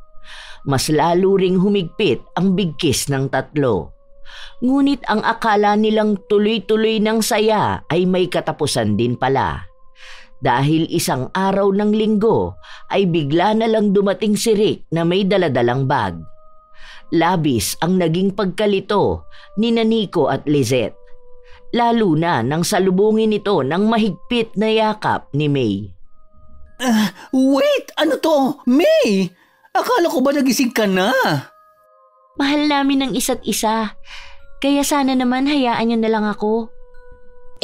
Mas lalo ring humigpit ang bigkis ng tatlo. Ngunit ang akala nilang tuloy-tuloy ng saya ay may katapusan din pala. Dahil isang araw ng linggo ay bigla na lang dumating si Rick na may daladalang bag. Labis ang naging pagkalito ni Nico at Lizette. Lalo na nang salubungin ito ng mahigpit na yakap ni May. Wait! Ano to? May! Akala ko ba nagising ka na? Mahal namin ng isa't isa. Kaya sana naman hayaan niyo na lang ako.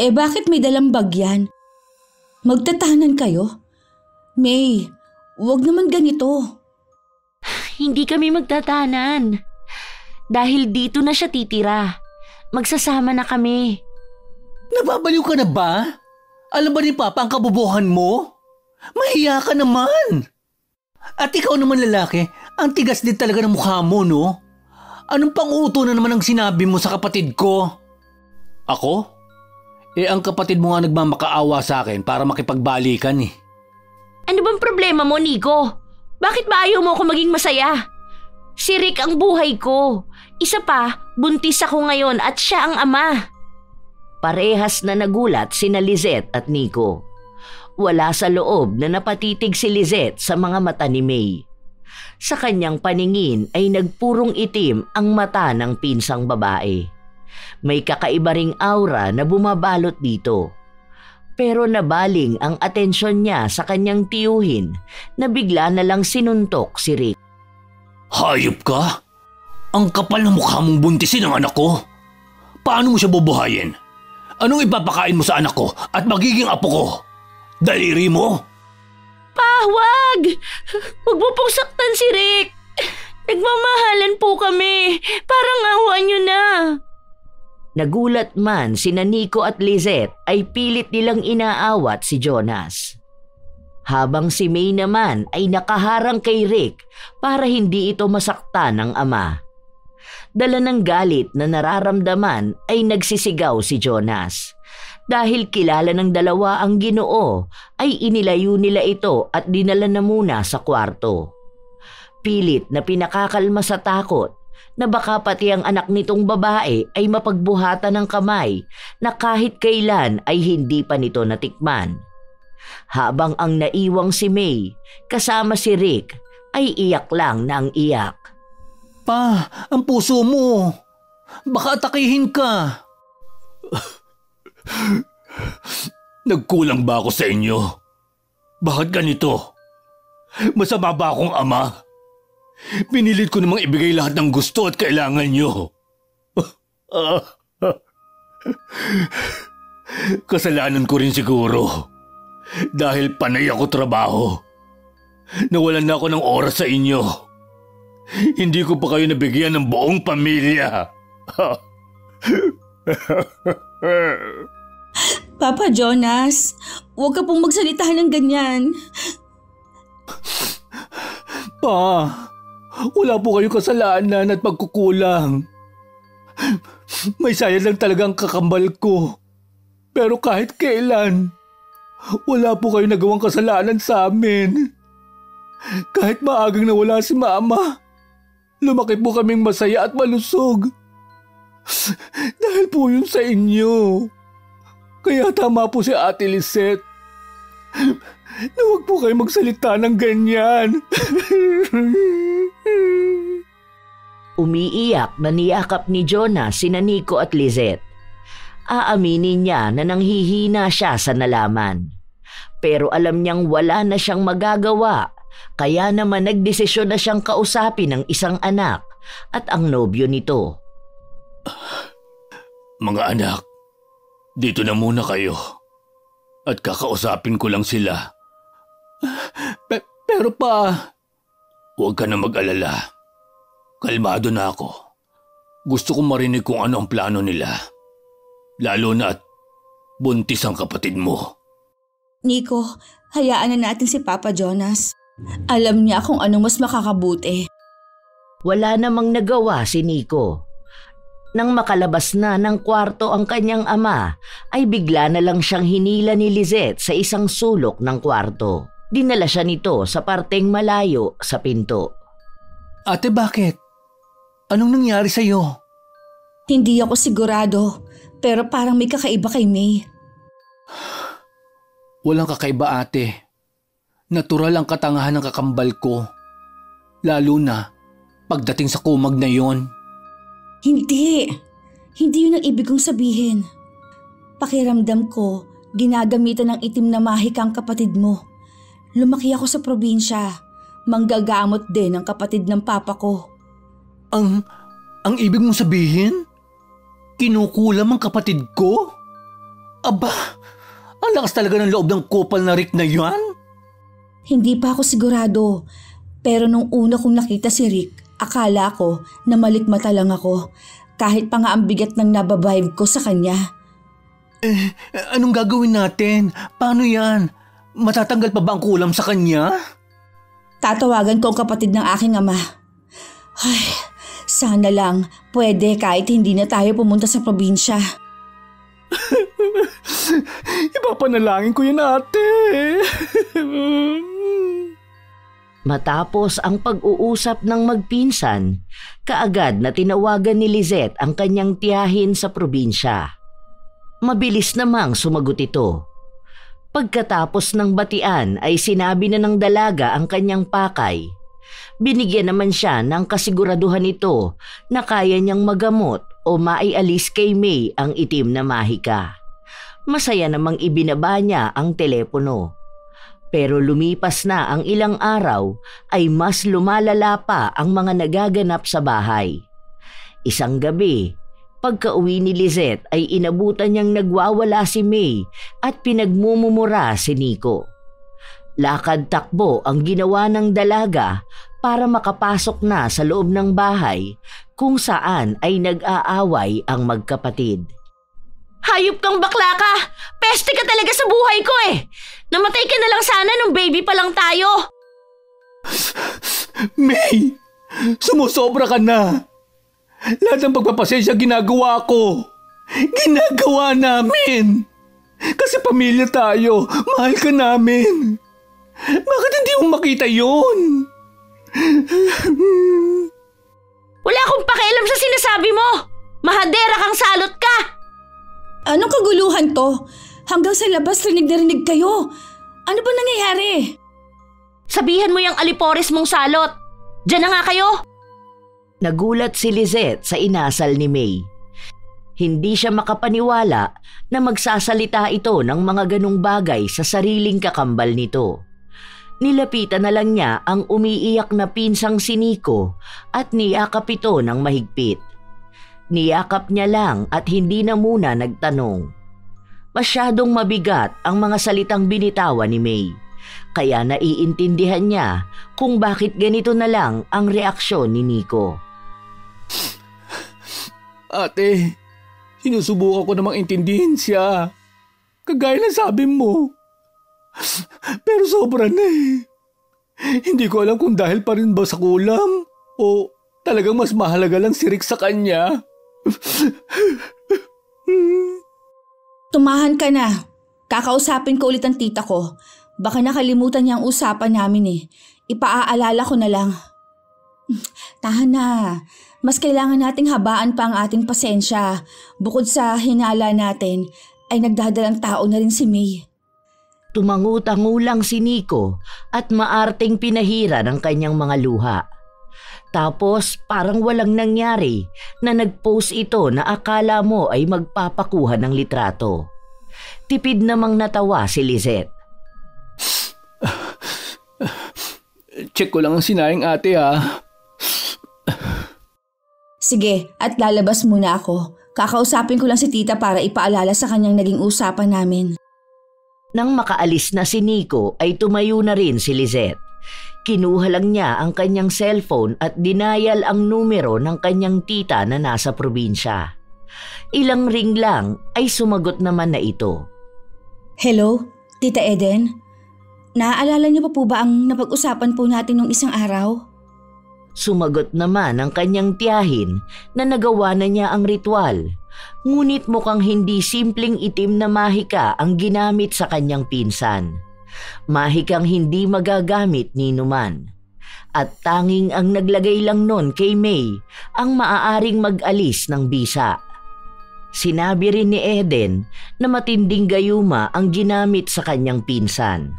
Eh bakit may dalang bag yan? Magtatahanan kayo? May, wag naman ganito. Hindi kami magtatahanan. Dahil dito na siya titira. Magsasama na kami. Nababaliw ka na ba? Alam ba ni Papa ang kabobohan mo? Mahiya ka naman. At ikaw naman lalaki, ang tigas din talaga ng mukha mo, no? Anong pang-uto na naman ang sinabi mo sa kapatid ko? Ako? Ang kapatid mo nga nagmamakaawa sa akin para makipagbalikan eh. Ano bang problema mo, Nico? Bakit ba ayaw mo ako maging masaya? Si Rick ang buhay ko. Isa pa, buntis ako ngayon at siya ang ama. Parehas na nagulat sina Lizette at Nico. Wala sa loob na napatitig si Lizette sa mga mata ni May. Sa kanyang paningin ay nagpurong itim ang mata ng pinsang babae. May kakaiba ring aura na bumabalot dito. Pero nabaling ang atensyon niya sa kanyang tiyuhin na bigla na lang sinuntok si Rick. Hayop ka? Ang kapal ng mukha mong buntisin ang anak ko. Paano mo siya bubuhayin? Anong ipapakain mo sa anak ko at magiging apo ko? Daliri mo? Pa, wag! Huwag mo pong saktan si Rick. Nagmamahalan po kami. Parang awa niyo na. Nagulat man sina Nico at Lizette ay pilit nilang inaawat si Jonas. habang si May naman ay nakaharang kay Rick para hindi ito masaktan ng ama. Dala ng galit na nararamdaman ay nagsisigaw si Jonas. Dahil kilala ng dalawa ang Ginoo, ay inilayo nila ito at dinala na muna sa kwarto. Pilit na pinakakalma sa takot na baka pati ang anak nitong babae ay mapagbuhatan ng kamay na kahit kailan ay hindi pa nito natikman. Habang ang naiwang si May kasama si Rick ay iyak lang na ang iyak. Pa, ang puso mo. Baka atakihin ka. Nagkulang ba ako sa inyo? Bakit ganito? Masama ba akong ama? Pinilit ko namang ibigay lahat ng gusto at kailangan nyo. Kasalanan ko rin siguro. Dahil panay ako trabaho. Nawalan na ako ng oras sa inyo. Hindi ko pa kayo nabigyan ng buong pamilya. Papa Jonas, huwag ka pong magsalita ng ganyan. Pa, wala po kayong kasalanan at pagkukulang. May sayang lang talagang kakambal ko. Pero kahit kailan, wala po kayong nagawang kasalanan sa amin. Kahit maagang nawala si Mama, lumaki po kaming masaya at malusog. Dahil po yun sa inyo. Kaya tama po si Ate Lisette. Na huwag po kayo magsalita ng ganyan. Umiiyak na niyakap ni Jonah sina Nico at Lisette. Aaminin niya na nanghihina siya sa nalaman. Pero alam niyang wala na siyang magagawa, kaya naman nagdesisyon na siyang kausapin ng isang anak at ang nobyo nito. Mga anak, dito na muna kayo. At kakausapin ko lang sila. Pero pa, huwag ka na mag-alala. Kalmado na ako. Gusto kong marinig kung ano ang plano nila. Lalo na at buntis ang kapatid mo. Nico, hayaan na natin si Papa Jonas. Alam niya kung anong mas makakabuti. Wala namang nagawa si Nico. Nang makalabas na ng kwarto ang kanyang ama, ay bigla na lang siyang hinila ni Lisette sa isang sulok ng kwarto. Dinala siya nito sa parteng malayo sa pinto. Ate, bakit? Anong nangyari sa'yo? Hindi ako sigurado, pero parang may kakaiba kay May. Walang kakaiba, ate. Natural ang katangahan ng kakambal ko. Lalo na pagdating sa kumag na yon. Hindi yun ang ibig kong sabihin. Pakiramdam ko, ginagamitan ng itim na mahikang kapatid mo. Lumaki ako sa probinsya. Manggagamot din ang kapatid ng papa ko. Ang ibig mong sabihin? Kinukulam ang kapatid ko? Aba, ang lakas talaga ng loob ng kupal na Rick na yan. Hindi pa ako sigurado, pero nung una kong nakita si Rick, akala ko na malikmata lang ako, kahit pa nga ang bigat ng nababibe ko sa kanya. Anong gagawin natin? Paano yan? Matatanggal pa ba ang kulam sa kanya? Tatawagan ko ang kapatid ng aking ama. Ay, sana lang pwede kahit hindi na tayo pumunta sa probinsya. Ipapanalangin ko yan, ate. Matapos ang pag-uusap ng magpinsan, kaagad na tinawagan ni Lisette ang kanyang tiyahin sa probinsya. Mabilis namang sumagot ito. Pagkatapos ng batian ay sinabi na ng dalaga ang kanyang pakay. Binigyan naman siya ng kasiguraduhan nito na kaya niyang magamot o maialis kay May ang itim na mahika. Masaya namang ibinaba niya ang telepono. Pero lumipas na ang ilang araw ay mas lumalala pa ang mga nagaganap sa bahay. Isang gabi, pagka-uwi ni Lisette ay inabutan niyang nagwawala si May at pinagmumumura si Nico. Lakad-takbo ang ginawa ng dalaga para makapasok na sa loob ng bahay kung saan ay nag-aaway ang magkapatid. Hayop kang bakla ka! Peste ka talaga sa buhay ko eh! Namatay ka na lang sana nung baby pa lang tayo! May! Sumusobra ka na! Lahat ng pagpapasensya ginagawa ko! Ginagawa namin! Kasi pamilya tayo, mahal ka namin! Bakit hindi mo makita yun? Wala akong pakialam sa sinasabi mo! Mahadera kang salot ka! Anong kaguluhan to? Hanggang sa labas rinig na rinig kayo. Ano ba nangyayari? Sabihan mo yung alipores mong salot. Diyan na nga kayo. Nagulat si Lizette sa inasal ni May. Hindi siya makapaniwala na magsasalita ito ng mga ganong bagay sa sariling kakambal nito. Nilapitan na lang niya ang umiiyak na pinsang si Nico at niyakap ito ng mahigpit. Niyakap niya lang at hindi na muna nagtanong. Masyadong mabigat ang mga salitang binitawan ni May, kaya naiintindihan niya kung bakit ganito na lang ang reaksyon ni Nico. Ate, sinusubukan ko namang intindihin siya. Kagaya ng sabi mo. Pero sobra na eh. Hindi ko alam kung dahil pa rin ba sa kulam o talagang mas mahalaga lang si Rick sa kanya. Tumahan ka na. Kakausapin ko ulit ang tita ko. Baka nakalimutan niya ang usapan namin eh. Ipaaalala ko na lang. Tahan na. Mas kailangan nating habaan pa ang ating pasensya. Bukod sa hinala natin, ay nagdadalang tao na rin si May. Tumangutangulang si Nico at maarteng pinahira ng kanyang mga luha. Tapos parang walang nangyari na nag-post ito na akala mo ay magpapakuha ng litrato. Tipid namang natawa si Lizette. Check ko lang ang sinayang ate ha. Sige, at lalabas muna ako. Kakausapin ko lang si tita para ipaalala sa kanyang naging usapan namin. Nang makaalis na si Nico ay tumayo na rin si Lizette. Kinuha lang niya ang kanyang cellphone at dinayal ang numero ng kanyang tita na nasa probinsya. Ilang ring lang ay sumagot naman na ito. Hello, Tita Eden? Naaalala niyo pa po ba ang napag-usapan po natin nung isang araw? Sumagot naman ang kanyang tiyahin na nagawa na niya ang ritual. Ngunit mukhang hindi simpleng itim na mahika ang ginamit sa kanyang pinsan. Mahikang hindi magagamit ni numan. At tanging ang naglagay lang nun kay May ang maaaring mag-alis ng bisa. Sinabi rin ni Eden na matinding gayuma ang ginamit sa kanyang pinsan.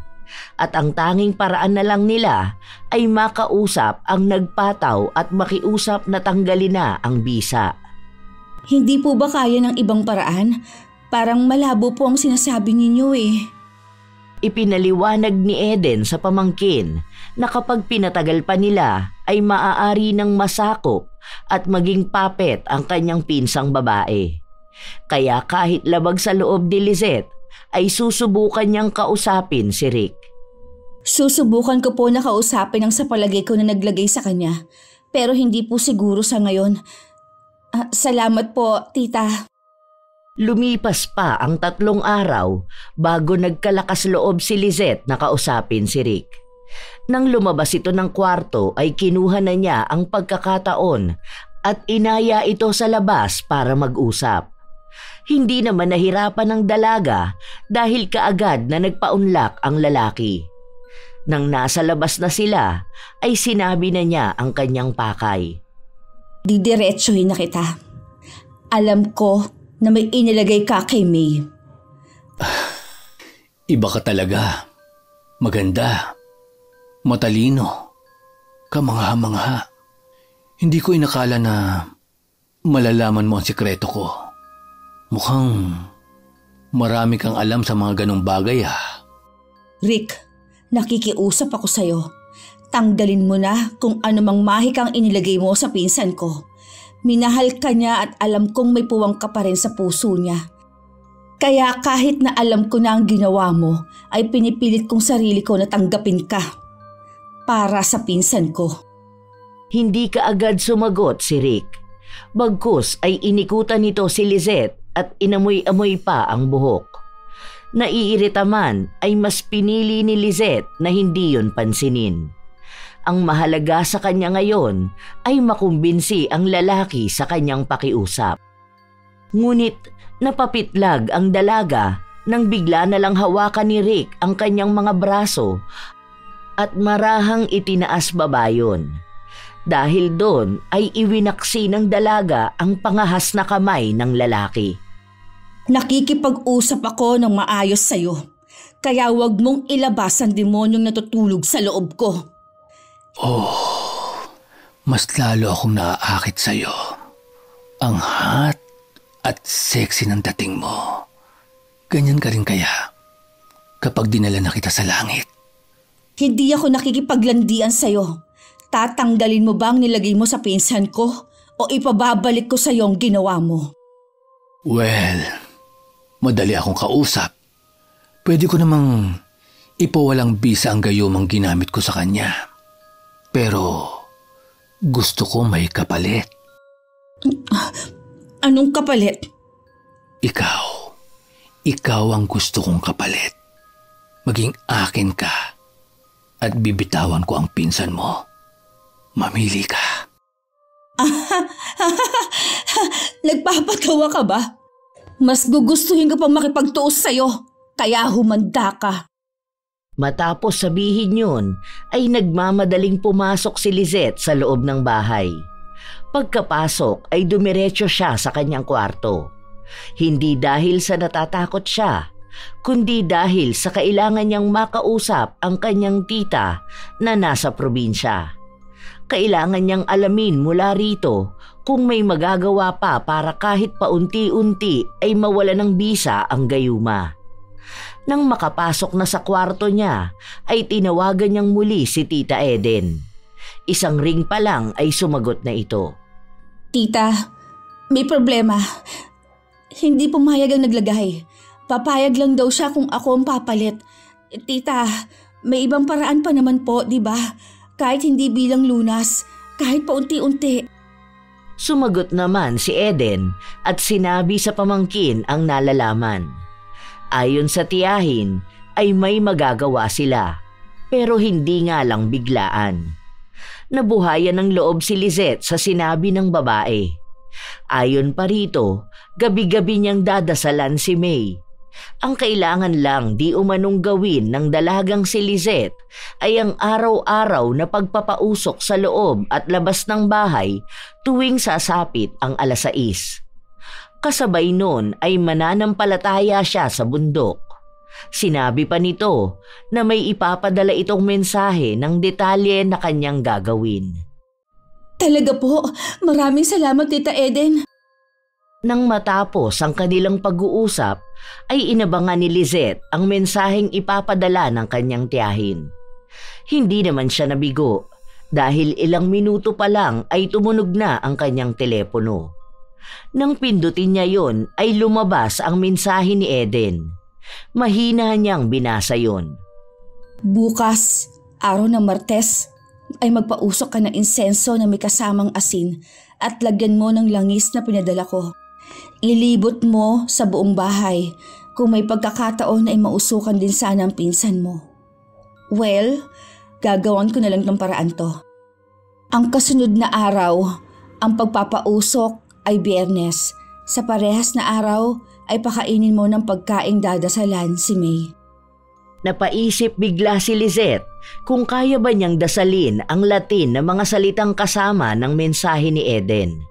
At ang tanging paraan na lang nila ay makausap ang nagpataw at makiusap na tanggalin na ang bisa. Hindi po ba kaya ng ibang paraan? Parang malabo po ang sinasabi ninyo eh. Ipinaliwanag ni Eden sa pamangkin na kapag pinatagal pa nila ay maaari ng masakop at maging papet ang kanyang pinsang babae. Kaya kahit labag sa loob ni Lizette ay susubukan niyang kausapin si Rick. Susubukan ko po na kausapin ang sa palagay ko na naglagay sa kanya. Pero hindi po siguro sa ngayon. Salamat po, tita. Lumipas pa ang 3 araw bago nagkalakas loob si Lizette na kausapin si Rick. Nang lumabas ito ng kwarto ay kinuha na niya ang pagkakataon at inaya ito sa labas para mag-usap. Hindi naman nahirapan ng dalaga dahil kaagad na nagpaunlak ang lalaki. Nang nasa labas na sila ay sinabi na niya ang kanyang pakay. Didiretsuhin na kita. Alam ko na may inilagay ka kay May. Iba ka talaga. Maganda. Matalino. Kamangha-mangha. Hindi ko inakala na malalaman mo ang sikreto ko. Mukhang marami kang alam sa mga ganong bagay ha. Rick, nakikiusap ako sa'yo. Tanggalin mo na kung anumang mahikang inilagay mo sa pinsan ko. Minahal ka niya at alam kong may puwang ka pa rin sa puso niya. Kaya kahit na alam ko na ang ginawa mo, ay pinipilit kong sarili ko na tanggapin ka. Para sa pinsan ko. Hindi kaagad sumagot si Rick. Bagkus ay inikutan nito si Lizette at inamoy-amoy pa ang buhok. Naiirita man ay mas pinili ni Lizette na hindi yon pansinin. Ang mahalaga sa kanya ngayon ay makumbinsi ang lalaki sa kanyang pakiusap. Ngunit napapitlag ang dalaga nang bigla na lang hawakan ni Rick ang kanyang mga braso at marahang itinaas baba yun. Dahil doon ay iwinaksi ng dalaga ang pangahas na kamay ng lalaki. Nakikipag-usap ako ng maayos sa'yo, kaya huwag mong ilabas ang demonyong natutulog sa loob ko. Oh, mas lalo akong naaakit sa'yo. Ang hot at sexy ng dating mo. Ganyan ka rin kaya kapag dinala na kita sa langit? Hindi ako nakikipaglandian sa'yo. Tatanggalin mo ba ang nilagay mo sa pinsan ko o ipababalik ko sa'yo ang ginawa mo? Well, madali akong kausap. Pwede ko namang ipawalang bisa ang gayumang ginamit ko sa kanya. Pero gusto ko may kapalit. Anong kapalit? Ikaw ang gusto kong kapalit. Maging akin ka at bibitawan ko ang pinsan mo. Mamili ka. Nagpapatawa ka ba? Mas gugustuhin ko pang makipagtuos sa'yo, kaya humanda ka. Matapos sabihin yun, ay nagmamadaling pumasok si Lizette sa loob ng bahay. Pagkapasok ay dumiretso siya sa kanyang kwarto. Hindi dahil sa natatakot siya, kundi dahil sa kailangan niyang makausap ang kanyang tita na nasa probinsya. Kailangan niyang alamin mula rito kung may magagawa pa para kahit paunti-unti ay mawala ng bisa ang gayuma. Nang makapasok na sa kwarto niya, ay tinawagan niyang muli si Tita Eden. Isang ring pa lang ay sumagot na ito. Tita, may problema. Hindi pumayag ang naglagay. Papayag lang daw siya kung ako ang papalit. Tita, may ibang paraan pa naman po, di ba? Kahit hindi bilang lunas, kahit paunti-unti. Sumagot naman si Eden at sinabi sa pamangkin ang nalalaman. Ayon sa tiyahin ay may magagawa sila, pero hindi nga lang biglaan. Nabuhayan ng loob si Lizette sa sinabi ng babae. Ayon pa rito, gabi-gabi niyang dadasalan si May. Ang kailangan lang di umanong gawin ng dalagang si Lizette ay ang araw-araw na pagpapausok sa loob at labas ng bahay tuwing sasapit ang 6:00. Kasabay nun ay mananampalataya siya sa bundok. Sinabi pa nito na may ipapadala itong mensahe ng detalye na kanyang gagawin. Talaga po, maraming salamat Tita Eden. Nang matapos ang kanilang pag-uusap, ay inabangan ni Lizette ang mensaheng ipapadala ng kanyang tiyahin. Hindi naman siya nabigo dahil ilang minuto pa lang ay tumunog na ang kanyang telepono. Nang pindutin niya yon ay lumabas ang mensahe ni Eden. Mahina niyang binasa yon. Bukas, araw ng Martes, ay magpausok ka ng insenso na may kasamang asin at lagyan mo ng langis na pinadala ko. Ilibot mo sa buong bahay. Kung may pagkakataon ay mausukan din sana ang pinsan mo. Well, gagawan ko na lang ng paraan to. Ang kasunod na araw, ang pagpapausok ay Biyernes. Sa parehas na araw ay pakainin mo ng pagkaing dadasalan si May. Napaisip bigla si Lizette kung kaya ba niyang dasalin ang Latin na mga salitang kasama ng mensahe ni Eden.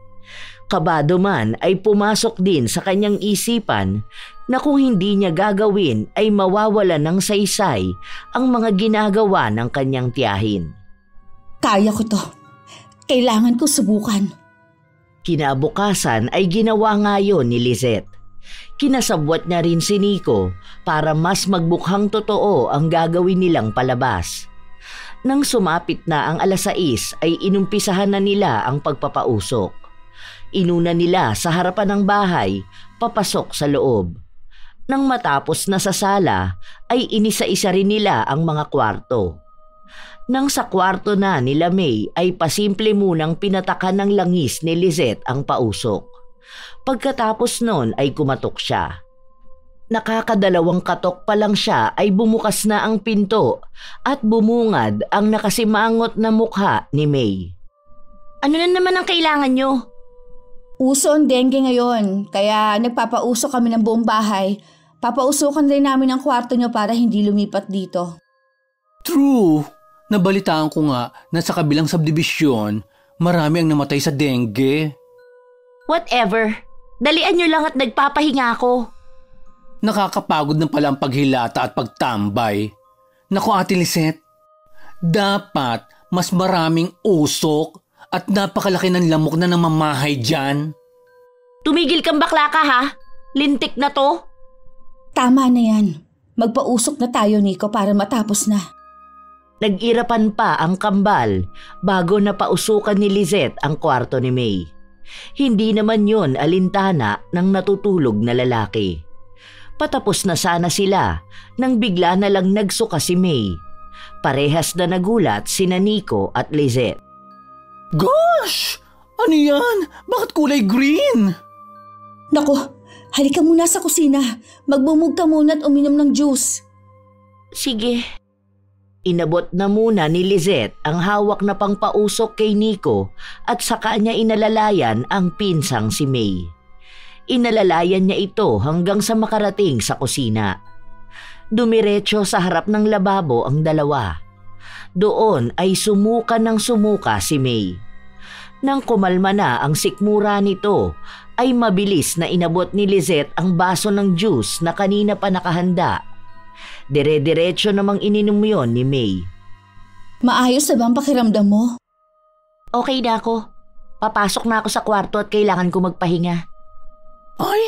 Kabado man ay pumasok din sa kanyang isipan na kung hindi niya gagawin ay mawawala ng saysay ang mga ginagawa ng kanyang tiyahin. Kaya ko to. Kailangan ko subukan. Kinabukasan ay ginawa nga yun ni Lizette. Kinasabwat niya rin si Nico para mas magbukhang totoo ang gagawin nilang palabas. Nang sumapit na ang 6:00 ay inumpisahan na nila ang pagpapausok. Inuna nila sa harapan ng bahay, papasok sa loob. Nang matapos na sa sala, ay inisa-isa rin nila ang mga kwarto. Nang sa kwarto na nila May ay pasimple munang pinatakan ng langis ni Lizette ang pausok. Pagkatapos nun ay kumatok siya. Nakakadalawang katok pa lang siya ay bumukas na ang pinto at bumungad ang nakasimangot na mukha ni May. Ano na naman ang kailangan nyo? Uso ang dengue ngayon, kaya nagpapauso kami ng buong bahay. Papausukan rin namin ang kwarto nyo para hindi lumipat dito. True. Nabalitaan ko nga na sa kabilang subdivision, marami ang namatay sa dengue. Whatever. Dalian nyo lang at nagpapahinga ako. Nakakapagod na pala ang paghilata at pagtambay. Naku, Ate Lisette, dapat mas maraming usok at napakalaki ng lamok na namamahay dyan. Tumigil kang bakla ka ha? Lintik na to. Tama na yan. Magpausok na tayo, Nico, para matapos na. Nag-irapan pa ang kambal bago napausukan ni Lizette ang kwarto ni May. Hindi naman yon alintana ng natutulog na lalaki. Patapos na sana sila nang bigla na lang nagsuka si May. Parehas na nagulat sina Nico at Lizette. Gosh! Ano yan? Bakit kulay green? Naku, halika muna sa kusina. Magbumug ka muna at uminom ng juice. Sige. Inabot na muna ni Lizette ang hawak na pangpausok kay Nico at saka niya inalalayan ang pinsang si May. Inalalayan niya ito hanggang sa makarating sa kusina. Dumiretso sa harap ng lababo ang dalawa. Doon ay sumuka si May. Nang kumalma na ang sikmura nito, ay mabilis na inabot ni Lizette ang baso ng juice na kanina pa nakahanda. Dire-diretso namang ininom yon ni May. Maayos na ba ang pakiramdam mo? Okay na ako. Papasok na ako sa kwarto at kailangan ko magpahinga. Ay,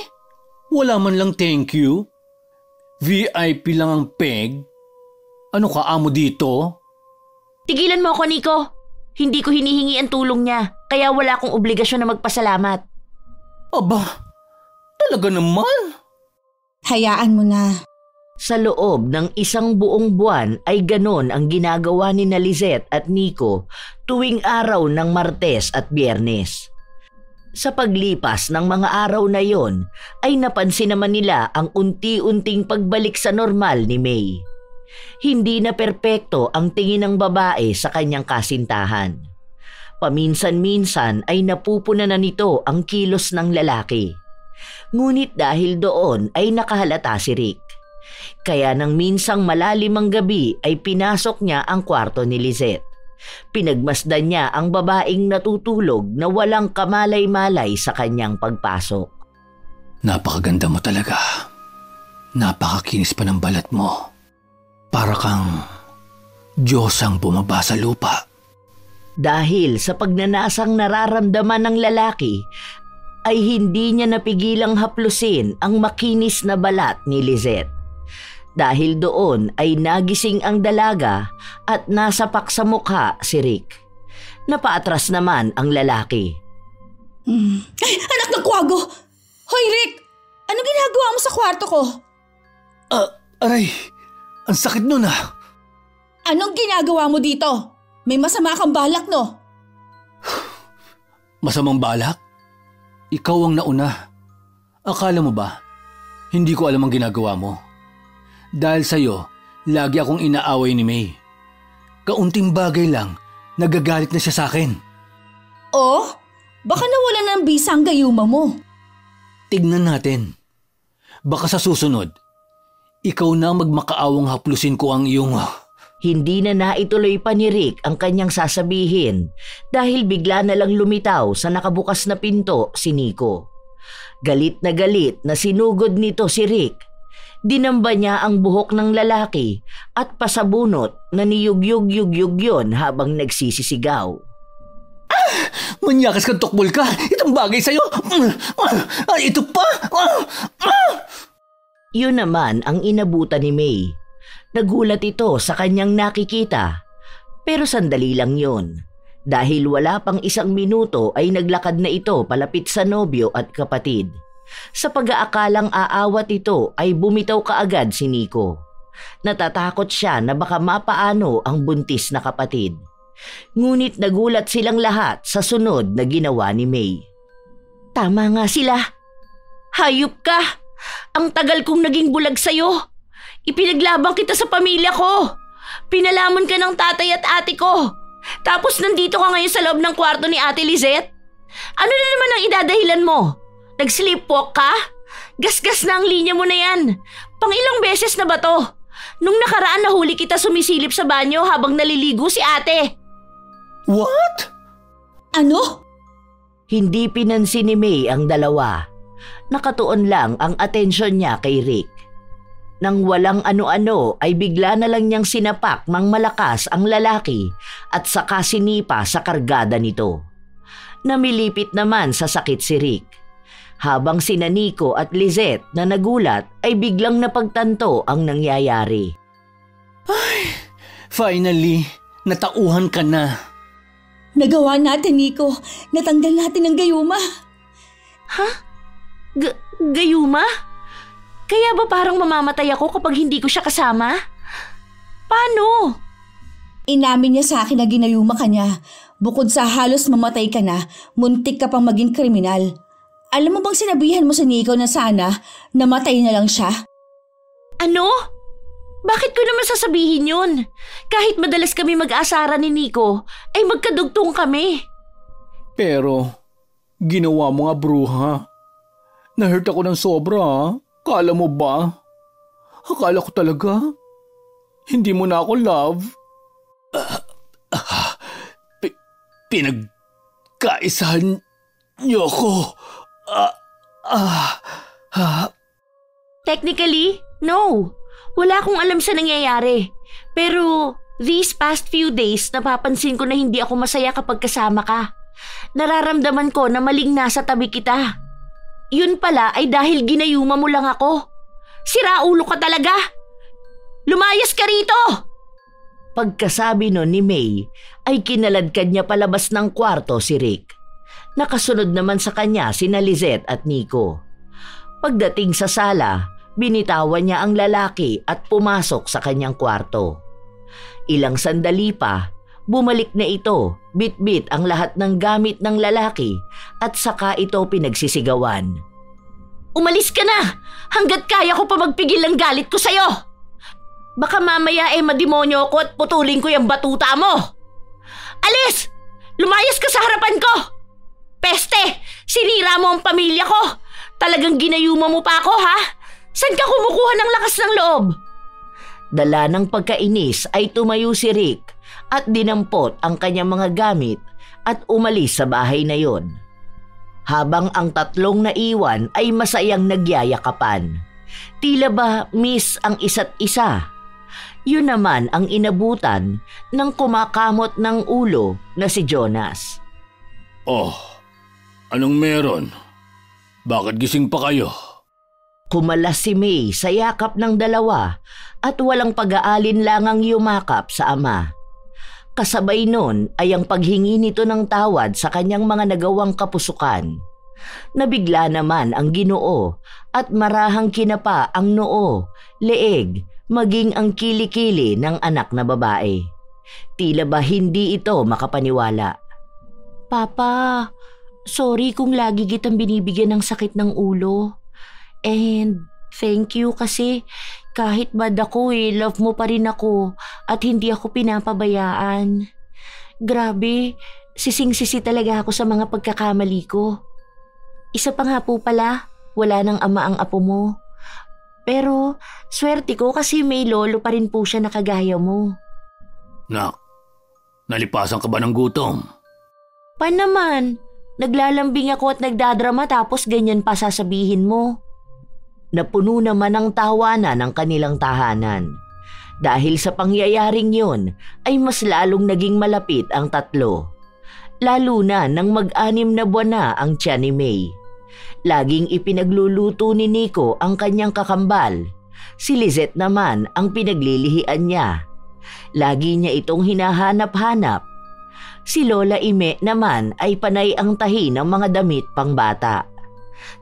wala man lang thank you. VIP lang ang peg. Ano ka, amo dito? Tigilan mo ako, Nico. Hindi ko hinihingi ang tulong niya, kaya wala akong obligasyon na magpasalamat. Aba, talaga naman. Hayaan mo na. Sa loob ng isang buong buwan ay ganon ang ginagawa ni Lizette at Nico tuwing araw ng Martes at Biyernes. Sa paglipas ng mga araw na yon ay napansin naman nila ang unti-unting pagbalik sa normal ni May. Hindi na perpekto ang tingin ng babae sa kanyang kasintahan. Paminsan-minsan ay napupuna na nito ang kilos ng lalaki. Ngunit dahil doon ay nakahalata si Rick. Kaya nang minsang malalim ang gabi ay pinasok niya ang kwarto ni Lizette. Pinagmasdan niya ang babaeng natutulog na walang kamalay-malay sa kanyang pagpasok. Napakaganda mo talaga. Napakakinis pa ng balat mo. Para kang Diyosang bumaba sa lupa. Dahil sa pagnanasang nararamdaman ng lalaki, ay hindi niya napigilang haplusin ang makinis na balat ni Lizette. Dahil doon ay nagising ang dalaga at nasapak sa mukha si Rick. Napaatras naman ang lalaki. Ay, anak ng kwago! Hoy Rick! Anong ginagawa mo sa kwarto ko? Aray! Ang sakit nun ah! Anong ginagawa mo dito? May masama kang balak, no? Masamang balak? Ikaw ang nauna. Akala mo ba, hindi ko alam ang ginagawa mo? Dahil sa'yo, lagi akong inaaway ni May. Kaunting bagay lang, nagagalit na siya sa akin. Oh? Baka nawala ng bisa ang gayuma mo. Tignan natin. Baka sa susunod, ikaw na magmakaawang haplusin ko ang iyong... Hindi na naituloy pa ni Rick ang kanyang sasabihin dahil bigla na lang lumitaw sa nakabukas na pinto si Nico. Galit na sinugod nito si Rick. Dinamba niya ang buhok ng lalaki at pasabunot na niyugyug-yugyug yon habang nagsisisigaw. Manyakas kang tukbol ka! Itong bagay sa'yo! Ito pa! Yun naman ang inabutan ni May. Nagulat ito sa kanyang nakikita. Pero sandali lang yun. Dahil wala pang 1 minuto ay naglakad na ito palapit sa nobyo at kapatid. Sa pag-aakalang aawat ito ay bumitaw kaagad si Nico. Natatakot siya na baka mapaano ang buntis na kapatid. Ngunit nagulat silang lahat sa sunod na ginawa ni May. Tama nga sila. Hayop ka. Ang tagal kong naging bulag sa'yo. Ipinaglabang kita sa pamilya ko. Pinalamon ka ng tatay at ate ko. Tapos nandito ka ngayon sa loob ng kwarto ni Ate Lizette? Ano na naman ang idadahilan mo? Nag-sleepwalk ka? Gasgas na ang linya mo na yan. Pang-ilang beses na ba to? Nung nakaraan nahuli kita sumisilip sa banyo habang naliligo si ate. What? Ano? Hindi pinansin ni May ang dalawa. Nakatuon lang ang atensyon niya kay Rick. Nang walang ano-ano ay bigla na lang niyang sinapak mang malakas ang lalaki at saka sinipa sa kargada nito. Namilipit naman sa sakit si Rick. Habang sina Nico at Lizette na nagulat ay biglang napagtanto ang nangyayari. Ay, finally, natauhan ka na. Nagawa natin, Nico. Natanggal natin ang gayuma. Ha? Gayuma? Kaya ba parang mamamatay ako kapag hindi ko siya kasama? Paano? Inamin niya sa akin na ginayuma ka niya. Bukod sa halos mamatay ka na, muntik ka pang maging kriminal. Alam mo bang sinabihan mo sa Nico na sana namatay na lang siya? Ano? Bakit ko naman sasabihin yun? Kahit madalas kami mag-asara ni Nico, ay magkadugtong kami. Pero, ginawa mo nga bruha. Na-hurt ako ng sobra ha? Kala mo ba? Akala ko talaga. Hindi mo na ako love. Pinagkaisahan niyo ako. Technically, no. Wala akong alam sa nangyayari. Pero these past few days, napapansin ko na hindi ako masaya kapag kasama ka. Nararamdaman ko na maling nasa tabi kita. Yun pala ay dahil ginayuma mo lang ako. Siraulo ka talaga. Lumayas ka rito! Pagkasabi nun ni May ay kinaladkad niya palabas ng kwarto si Rick. Nakasunod naman sa kanya sina Lizette at Nico. Pagdating sa sala, binitawan niya ang lalaki at pumasok sa kanyang kwarto. Ilang sandali pa, bumalik na ito, bit-bit ang lahat ng gamit ng lalaki at saka ito pinagsisigawan. Umalis ka na! Hanggat kaya ko pa magpigil ng galit ko sa'yo! Baka mamaya mademonyo ko at putulin ko yung batuta mo! Alis! Lumayas ka sa harapan ko! Peste! Sinira mo ang pamilya ko! Talagang ginayuma mo pa ako, ha? Saan ka kumukuha ng lakas ng loob? Dala ng pagkainis ay tumayo si Rick at dinampot ang kanyang mga gamit at umalis sa bahay na yon. Habang ang tatlong naiwan ay masayang nagyayakapan. Tila ba miss ang isa't isa? Yun naman ang inabutan ng kumakamot ng ulo na si Jonas. Oh, anong meron? Bakit gising pa kayo? Kumalas si May sa yakap ng dalawa at walang pag-aalinlangang yumakap sa ama. Kasabay nun ay ang paghingi nito ng tawad sa kanyang mga nagawang kapusukan. Nabigla naman ang Ginoo at marahang kinapa ang noo, leeg, maging ang kilikili ng anak na babae. Tila ba hindi ito makapaniwala. Papa, sorry kung lagi kitang binibigyan ng sakit ng ulo. And thank you kasi kahit bad ako love mo pa rin ako at hindi ako pinapabayaan. Grabe, sising-sisi talaga ako sa mga pagkakamali ko. Isa pa nga po pala, wala nang ama ang apo mo. Pero swerte ko kasi may lolo pa rin po siya na kagaya mo. Nak, nalipasan ka ba ng gutom? Pa naman, naglalambing ako at nagdadrama tapos ganyan pa sasabihin mo. Napuno naman ang tawanan ng kanilang tahanan. Dahil sa pangyayaring yon ay mas lalong naging malapit ang tatlo. Lalo na nang mag-anim na buwan na ang tiyan ni May. Laging ipinagluluto ni Nico ang kanyang kakambal. Si Lizette naman ang pinaglilihian niya. Lagi niya itong hinahanap-hanap. Si Lola Ime naman ay panay ang tahi ng mga damit pang bata.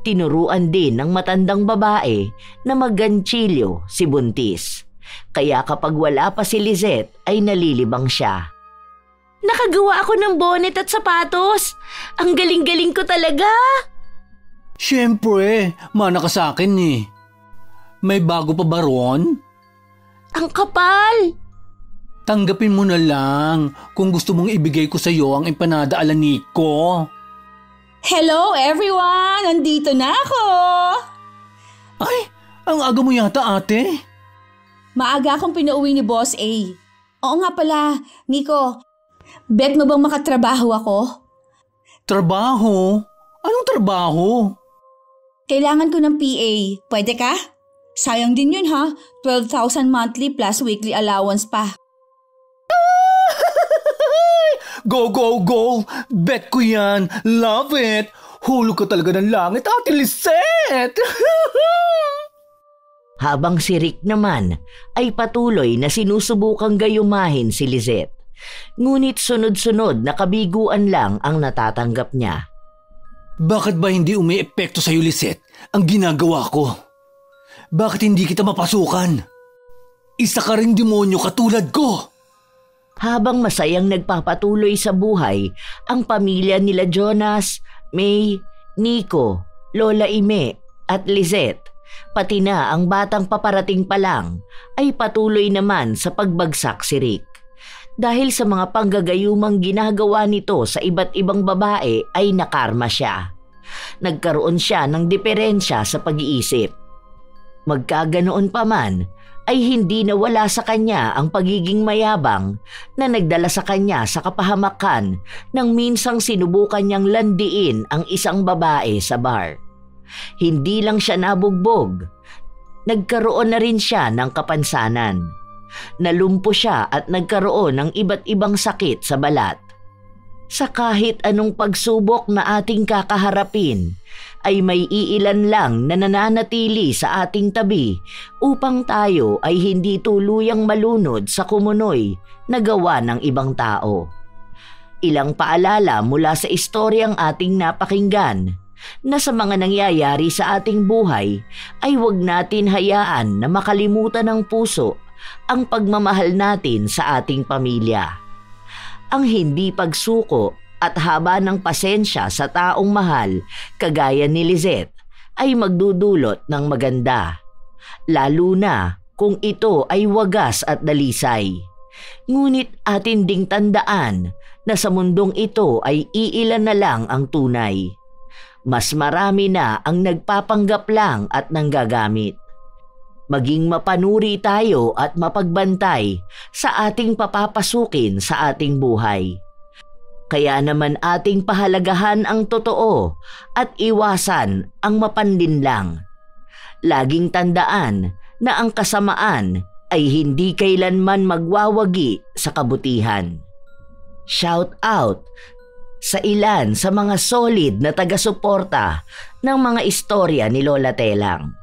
Tinuruan din ng matandang babae na magganchilyo si Buntis. Kaya kapag wala pa si Lizette ay nalilibang siya. Nakagawa ako ng bonnet at sapatos. Ang galing-galing ko talaga. Siyempre, mana ka sa akin eh. May bago pa ba ron? Ang kapal! Tanggapin mo na lang kung gusto mong ibigay ko sa iyo ang empanada ala Nico. Hello everyone! Nandito na ako! Ay, ang aga mo yata ate. Maaga akong pinauwi ni Boss A. Oo nga pala, Nico, bet mo bang makatrabaho ako? Trabaho? Anong trabaho? Kailangan ko ng PA. Pwede ka? Sayang din yun ha, 12,000 monthly plus weekly allowance pa. Go, go, go! Bet ko yan! Love it! Hulog ka talaga ng langit, Ate Lisette! Habang si Rick naman ay patuloy na sinusubukang gayumahin si Lisette. Ngunit sunod-sunod na kabiguan lang ang natatanggap niya. Bakit ba hindi umiepekto sa'yo, Lisette, ang ginagawa ko? Bakit hindi kita mapasukan? Isa ka ring demonyo katulad ko! Habang masayang nagpapatuloy sa buhay ang pamilya nila Jonas, May, Nico, Lola Ime at Lisette, pati na ang batang paparating pa lang ay patuloy naman sa pagbagsak si Rick. Dahil sa mga panggagayumang ginagawa nito sa iba't ibang babae ay nakarma siya. Nagkaroon siya ng diferensya sa pag-iisip. Magkaganoon pa man, ay hindi nawala sa kanya ang pagiging mayabang na nagdala sa kanya sa kapahamakan nang minsang sinubukan niyang landiin ang isang babae sa bar. Hindi lang siya nabugbog, nagkaroon na rin siya ng kapansanan. Nalumpo siya at nagkaroon ng iba't ibang sakit sa balat. Sa kahit anong pagsubok na ating kakaharapin, ay may iilan lang na nananatili sa ating tabi upang tayo ay hindi tuluyang malunod sa kumunoy na gawa ng ibang tao. Ilang paalala mula sa istoryang ating napakinggan na sa mga nangyayari sa ating buhay ay huwag natin hayaan na makalimutan ng puso ang pagmamahal natin sa ating pamilya. Ang hindi pagsuko at haba ng pasensya sa taong mahal kagaya ni Lisette ay magdudulot ng maganda, lalo na kung ito ay wagas at dalisay. Ngunit atin ding tandaan na sa mundong ito ay iilan na lang ang tunay. Mas marami na ang nagpapanggap lang at nanggagamit. Maging mapanuri tayo at mapagbantay sa ating papapasukin sa ating buhay. Kaya naman ating pahalagahan ang totoo at iwasan ang mapanlinlang. Laging tandaan na ang kasamaan ay hindi kailanman magwawagi sa kabutihan. Shout out sa ilan sa mga solid na taga-suporta ng mga istorya ni Lola Telang.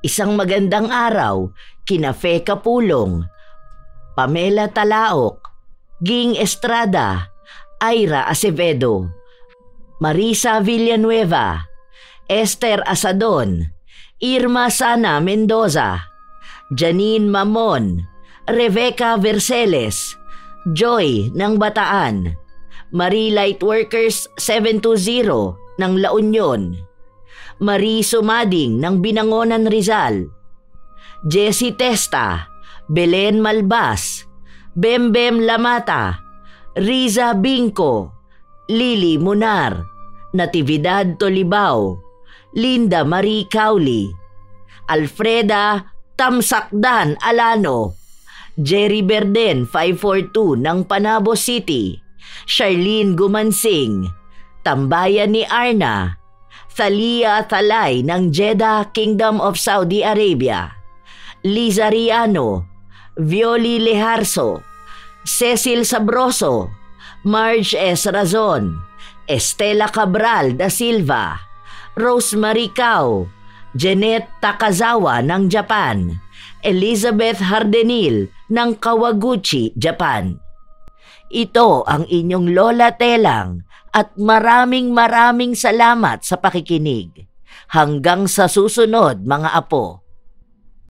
Isang magandang araw kina Fe Kapulong, Pamela Talaok, Ging Estrada, Ira Acevedo, Marisa Villanueva, Esther Asadon, Irma Sana Mendoza, Janine Mamon, Rebecca Verceles, Joy ng Bataan, Marie Lightworkers 720 ng La Union, Marie Sumading ng Binangonan Rizal, Jessie Testa, Belen Malbas, Bembem Lamata, Riza Bingko, Lily Munar, Natividad Tolibao, Linda Marie Cowley, Alfreda Tamsakdan Alano, Jerry Berden 542 ng Panabo City, Charlene Gumansing, Tambayan ni Arna, Thalia Thalay ng Jeddah, Kingdom of Saudi Arabia, Liza Riano, Violi Leharso, Cecil Sabroso, Marge S. Razon, Estela Cabral da Silva, Rosemary Cao, Jeanette Takazawa ng Japan, Elizabeth Hardenil ng Kawaguchi, Japan. Ito ang inyong Lola Telang at maraming salamat sa pakikinig. Hanggang sa susunod mga apo.